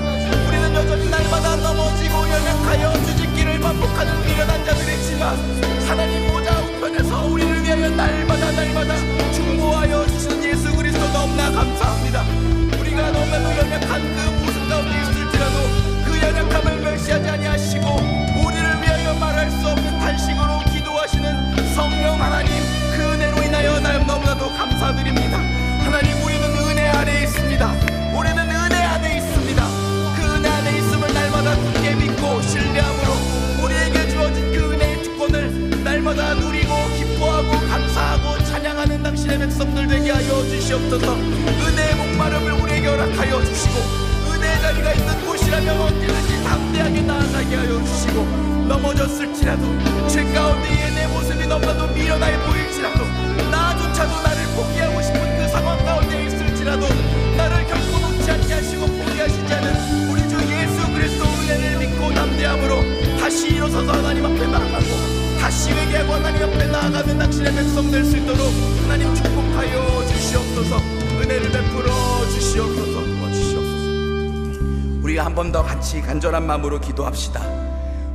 우리는 여전히 날마다 넘어지고 연약하여 주짓기를 반복하는 미련한 자들이지만 하나님 보좌 우편에서 우리를 위하여 날마다 중보하여 주시는 예수 그리스도 너무나 감사합니다. 우리가 너무나도 연약한 연약한 그 모습 가운데 있을지라도 그 연약함을 멸시하지 아니하시고 우리를 위하여 말할 수 없는 탄식으로 기도하시는 성령 하나님, 그 은혜로 인하여 너무나도 감사드립니다. 하나님, 우리는 은혜 아래에 있습니다. 우리는 은혜 안에 있습니다. 그 은혜 안에 있음을 날마다 굳게 믿고 신뢰함으로 우리에게 주어진 그 은혜의 특권을 날마다 누리고 기뻐하고 감사하고 찬양하는 당신의 백성들 되게 하여 주시옵소서. 은혜의 목마름을 우리에게 허락하여 주시고 은혜의 자리가 있는 곳이라면 언제든지 담대하게 나아가게 하여 주시고, 넘어졌을지라도 죄 가운데의 내 모습이 너무나도 미련하게 보일지라도 나조차도 나를 포기하고 싶은 그 상황 가운데 있을지라도 나를 결코 놓지 않게 하시고 포기하시지 않은 우리 주 예수 그리스도 은혜를 믿고 담대함으로 다시 일어서서 하나님 앞에 나아가고 다시 회개하고 하나님 앞에 나아가는 당신의 백성 될 수 있도록 하나님 축복하여 주시옵소서. 은혜를 베풀어 주시옵소서. 도와주시옵소서. 우리가 한 번 더 같이 간절한 마음으로 기도합시다.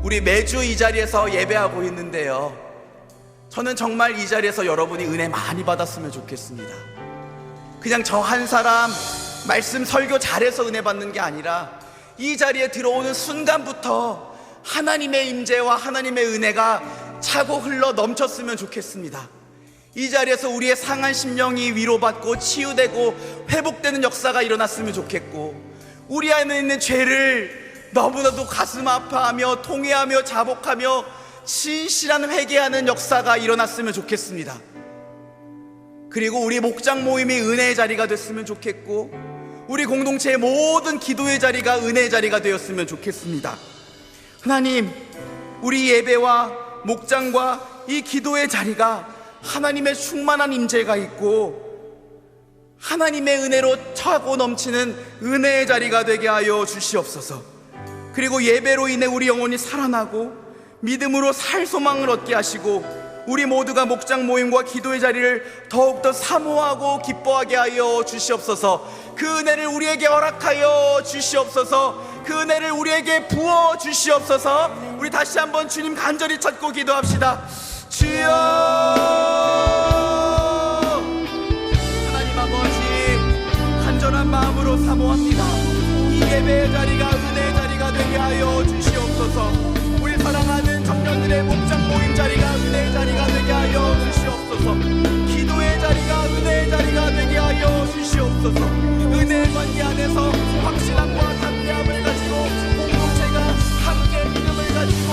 우리 매주 이 자리에서 예배하고 있는데요, 저는 정말 이 자리에서 여러분이 은혜 많이 받았으면 좋겠습니다. 그냥 저 한 사람 말씀 설교 잘해서 은혜 받는 게 아니라 이 자리에 들어오는 순간부터 하나님의 임재와 하나님의 은혜가 차고 흘러 넘쳤으면 좋겠습니다. 이 자리에서 우리의 상한 심령이 위로받고 치유되고 회복되는 역사가 일어났으면 좋겠고, 우리 안에 있는 죄를 너무나도 가슴 아파하며 통회하며 자복하며 진실한 회개하는 역사가 일어났으면 좋겠습니다. 그리고 우리 목장 모임이 은혜의 자리가 됐으면 좋겠고, 우리 공동체의 모든 기도의 자리가 은혜의 자리가 되었으면 좋겠습니다. 하나님, 우리 예배와 목장과 이 기도의 자리가 하나님의 충만한 임재가 있고 하나님의 은혜로 차고 넘치는 은혜의 자리가 되게 하여 주시옵소서. 그리고 예배로 인해 우리 영혼이 살아나고 믿음으로 살 소망을 얻게 하시고 우리 모두가 목장 모임과 기도의 자리를 더욱더 사모하고 기뻐하게 하여 주시옵소서. 그 은혜를 우리에게 허락하여 주시옵소서. 그 은혜를 우리에게 부어 주시옵소서. 우리 다시 한번 주님 간절히 찾고 기도합시다. 주여, 하나님 아버지, 간절한 마음으로 사모합니다. 이 예배의 자리가 은혜의 자리가 되게 하여 주시옵소서. 우리 사랑하는 청년들의 목장 모임 자리가 은혜의 자리가 되게 하여 주시옵소서. 기도의 자리가 은혜의 자리가 되게 하여 주시옵소서. 은혜의 관계 안에서 확실함과 담대함을 가지고 공동체가 함께 믿음을 가지고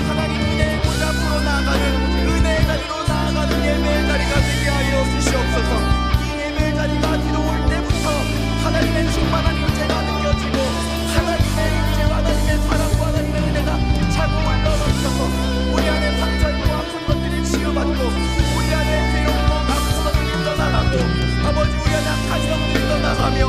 하나님 은혜의 문 앞으로 나아가는 은혜의 자리로 나아가는 예배의 자리가 되게 하여 주시옵소서. 이 예배의 자리가 들어올 때부터 하나님의 충만한 임재가 느껴지고 하나님의 임재와 하나님의 사랑과 하나님의 은혜가 차고 흘러넘쳐서 우리 안에 상처있고 아픈 것들이 치유받고 우리 안에 괴롭고 아픈 것들이 떠나가고 아버지 우리 안에 악한 영들이 떠나가며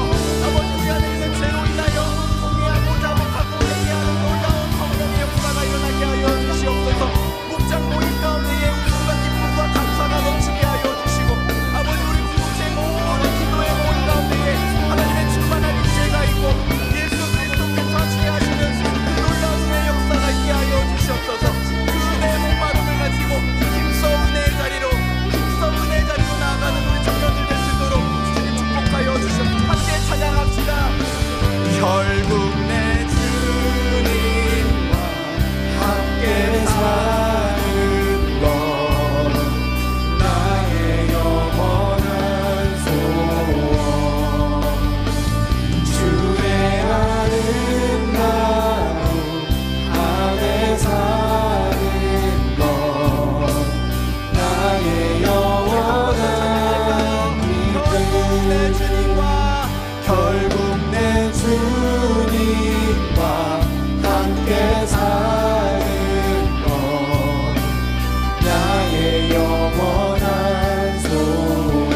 아버지 우리 안에 있는 죄로 인하여 통회하고 자복하고 회개하는 놀라운 성령의 역사가 일어나게 하여 주시옵소서. 목장 모임 가운데에 웃음과 기쁨과 감사가 넘치게 하여 주시고 아버지 우리 공동체 모든 기도의 모임 가운데에 하나님의 충만한 임재가 있고 예수 그리스도께서 하시게 하시는 그 놀라운 은혜의 역사가 있게 하여 주시옵소서. 그 은혜의 목마름을 가지고 힘써 은혜의 자리로 나아가는 우리 청년들 될 수 있도록 주님 축복하여 주시옵소서. 함께 찬양합시다. 결국 내 주님과 함께 사는 것 나의 영원한 소원. 주의 아름다움 안에 사는 것 나의 영원한 기쁨. 내 주님과 결국 내 주님과 함께 사는 것 나의 영원한 소원.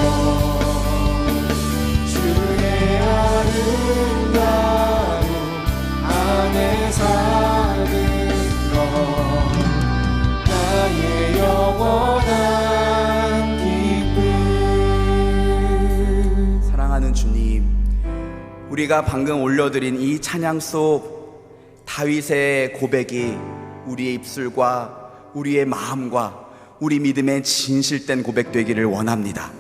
주의 아름다움 안에 사는 것 나의 영원한 기쁨. 사랑하는 주님, 우리가 방금 올려드린 이 찬양 속 다윗의 고백이 우리의 입술과 우리의 마음과 우리 믿음의 진실된 고백 되기를 원합니다.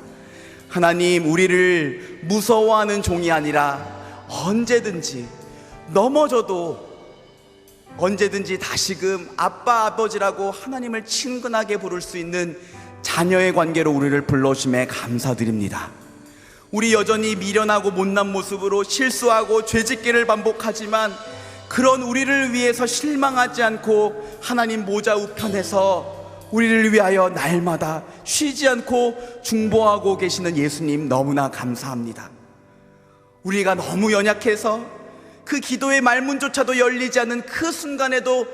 하나님, 우리를 무서워하는 종이 아니라 언제든지 넘어져도 언제든지 다시금 아빠 아버지라고 하나님을 친근하게 부를 수 있는 자녀의 관계로 우리를 불러주심에 감사드립니다. 우리 여전히 미련하고 못난 모습으로 실수하고 죄짓기를 반복하지만 그런 우리를 위해서 실망하지 않고 하나님 모자 우편에서 우리를 위하여 날마다 쉬지 않고 중보하고 계시는 예수님 너무나 감사합니다. 우리가 너무 연약해서 그 기도의 말문조차도 열리지 않는 그 순간에도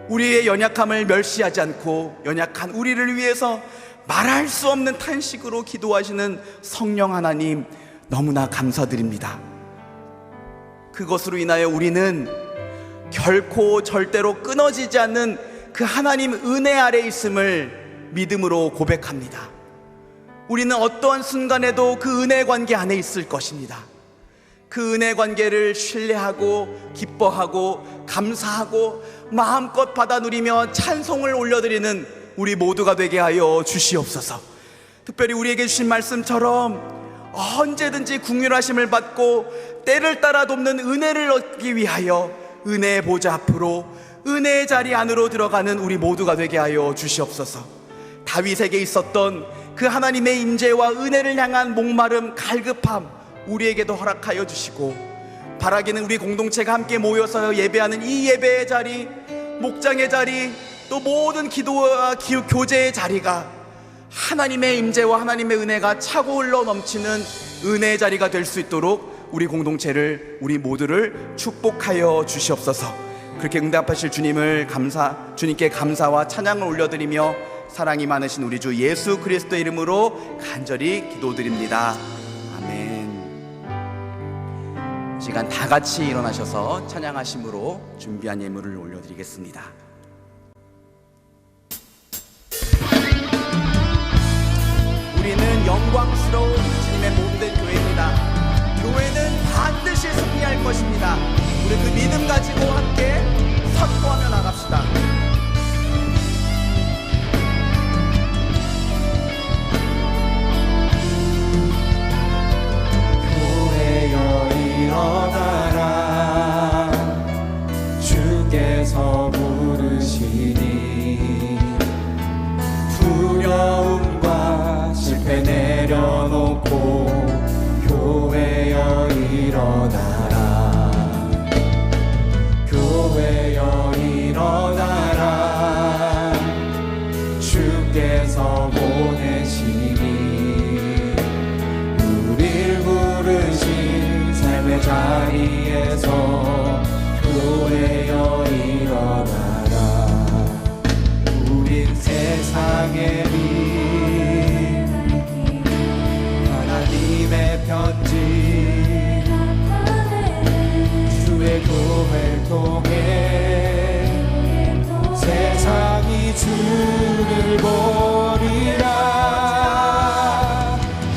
우리의 연약함을 멸시하지 않고 연약한 우리를 위해서 말할 수 없는 탄식으로 기도하시는 성령 하나님 너무나 감사드립니다. 그것으로 인하여 우리는 결코 절대로 끊어지지 않는 그 하나님 은혜 아래 있음을 믿음으로 고백합니다. 우리는 어떠한 순간에도 그 은혜 관계 안에 있을 것입니다. 그 은혜 관계를 신뢰하고 기뻐하고 감사하고 마음껏 받아 누리며 찬송을 올려드리는 우리 모두가 되게 하여 주시옵소서. 특별히 우리에게 주신 말씀처럼 언제든지 긍휼하심을 받고 때를 따라 돕는 은혜를 얻기 위하여 은혜의 보좌 앞으로 은혜의 자리 안으로 들어가는 우리 모두가 되게 하여 주시옵소서. 다윗에게 있었던 그 하나님의 임재와 은혜를 향한 목마름, 갈급함 우리에게도 허락하여 주시고, 바라기는 우리 공동체가 함께 모여서 예배하는 이 예배의 자리, 목장의 자리, 또 모든 기도와 교제의 자리가 하나님의 임재와 하나님의 은혜가 차고 흘러 넘치는 은혜의 자리가 될 수 있도록 우리 공동체를, 우리 모두를 축복하여 주시옵소서. 그렇게 응답하실 주님께 감사와 찬양을 올려드리며 사랑이 많으신 우리 주 예수 그리스도의 이름으로 간절히 기도드립니다. 아멘. 이 시간 다 같이 일어나셔서 찬양하심으로 준비한 예물을 올려드리겠습니다. 우리는 영광스러운 주님의 몸된 교회입니다. 교회는 반드시 승리할 것입니다. 우리 그 믿음 가지고 함께 선포하며 나갑시다. 교회여 일어나라, 주께서 부르시니 두려움과 실패 내려놓고 교회여 일어나라, 교회여 일어나라, 주께서 보내시니 우릴 부르신 삶의 자리에서 교회여 일어나라. 우린 세상의 빛, 하나님의 편지, 주의 교회를 통해 세상이 주를 보리라.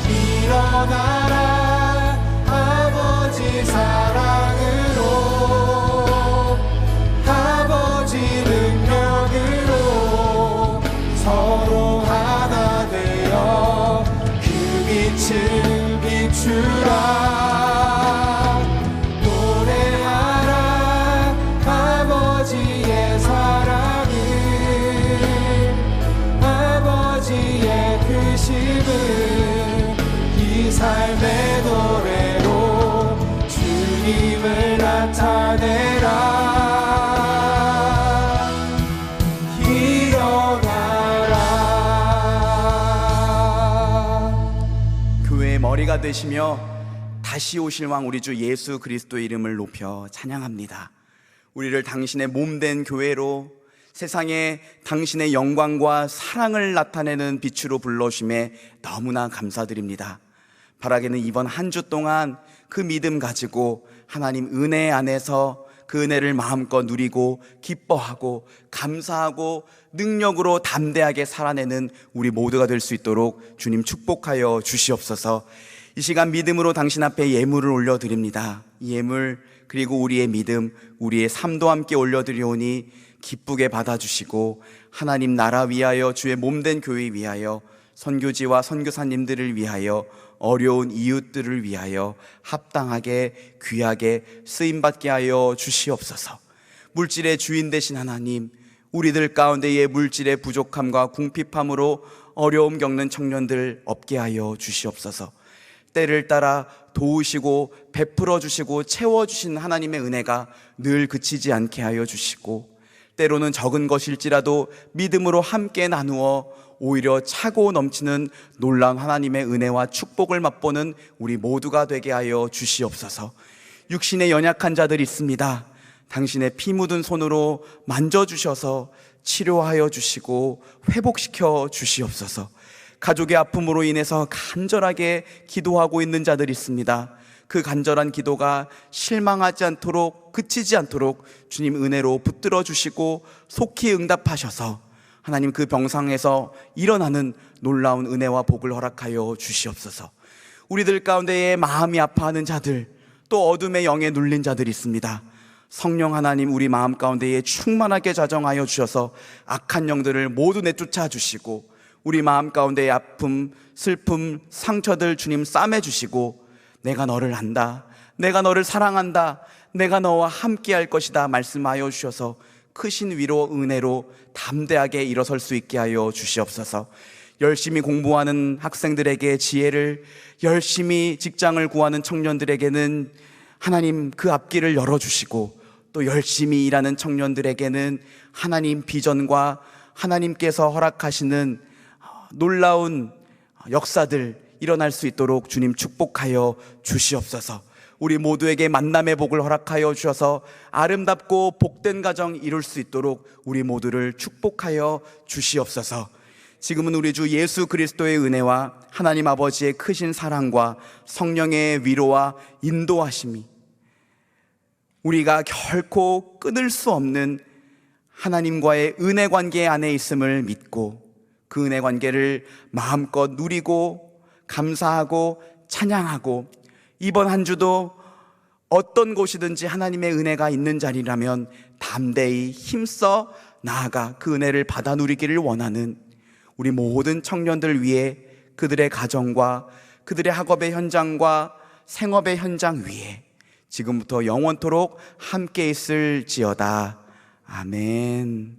일어나라 아버지 사랑으로, 아버지 능력으로 서로 하나 되어 그 빛을 비추라. 노래하라 아버지의 사랑을, 아버지의 크심을 이 삶의 노래로 주님을 나타내라. 교회의 머리가 되시며 다시 오실 왕 우리 주 예수 그리스도의 이름을 높여 찬양합니다. 우리를 당신의 몸된 교회로 세상에 당신의 영광과 사랑을 나타내는 빛으로 불러주심에 너무나 감사드립니다. 바라기는 이번 한 주 동안 그 믿음 가지고 하나님 은혜 안에서 그 은혜를 마음껏 누리고 기뻐하고 감사하고 능력으로 담대하게 살아내는 우리 모두가 될 수 있도록 주님 축복하여 주시옵소서. 이 시간 믿음으로 당신 앞에 예물을 올려드립니다. 이 예물 그리고 우리의 믿음, 우리의 삶도 함께 올려드리오니 기쁘게 받아주시고 하나님 나라 위하여, 주의 몸된 교회 위하여, 선교지와 선교사님들을 위하여 어려운 이웃들을 위하여 합당하게 귀하게 쓰임받게 하여 주시옵소서. 물질의 주인 되신 하나님, 우리들 가운데의 물질의 부족함과 궁핍함으로 어려움 겪는 청년들 없게 하여 주시옵소서. 때를 따라 도우시고 베풀어 주시고 채워주신 하나님의 은혜가 늘 그치지 않게 하여 주시고, 때로는 적은 것일지라도 믿음으로 함께 나누어 오히려 차고 넘치는 놀라운 하나님의 은혜와 축복을 맛보는 우리 모두가 되게 하여 주시옵소서. 육신에 연약한 자들 있습니다. 당신의 피 묻은 손으로 만져주셔서 치료하여 주시고 회복시켜 주시옵소서. 가족의 아픔으로 인해서 간절하게 기도하고 있는 자들 있습니다. 그 간절한 기도가 실망하지 않도록, 그치지 않도록 주님 은혜로 붙들어 주시고 속히 응답하셔서 하나님 그 병상에서 일어나는 놀라운 은혜와 복을 허락하여 주시옵소서. 우리들 가운데에 마음이 아파하는 자들, 또 어둠의 영에 눌린 자들이 있습니다. 성령 하나님, 우리 마음 가운데에 충만하게 자정하여 주셔서 악한 영들을 모두 내쫓아 주시고, 우리 마음 가운데의 아픔, 슬픔, 상처들 주님 싸매 주시고, 내가 너를 안다, 내가 너를 사랑한다, 내가 너와 함께 할 것이다 말씀하여 주셔서 크신 위로 은혜로 담대하게 일어설 수 있게 하여 주시옵소서. 열심히 공부하는 학생들에게 지혜를, 열심히 직장을 구하는 청년들에게는 하나님 그 앞길을 열어주시고, 또 열심히 일하는 청년들에게는 하나님 비전과 하나님께서 허락하시는 놀라운 역사들 일어날 수 있도록 주님 축복하여 주시옵소서. 우리 모두에게 만남의 복을 허락하여 주셔서 아름답고 복된 가정 이룰 수 있도록 우리 모두를 축복하여 주시옵소서. 지금은 우리 주 예수 그리스도의 은혜와 하나님 아버지의 크신 사랑과 성령의 위로와 인도하심이 우리가 결코 끊을 수 없는 하나님과의 은혜 관계 안에 있음을 믿고, 그 은혜 관계를 마음껏 누리고 감사하고 찬양하고, 이번 한 주도 어떤 곳이든지 하나님의 은혜가 있는 자리라면 담대히 힘써 나아가 그 은혜를 받아 누리기를 원하는 우리 모든 청년들 위해, 그들의 가정과 그들의 학업의 현장과 생업의 현장 위에 지금부터 영원토록 함께 있을지어다. 아멘.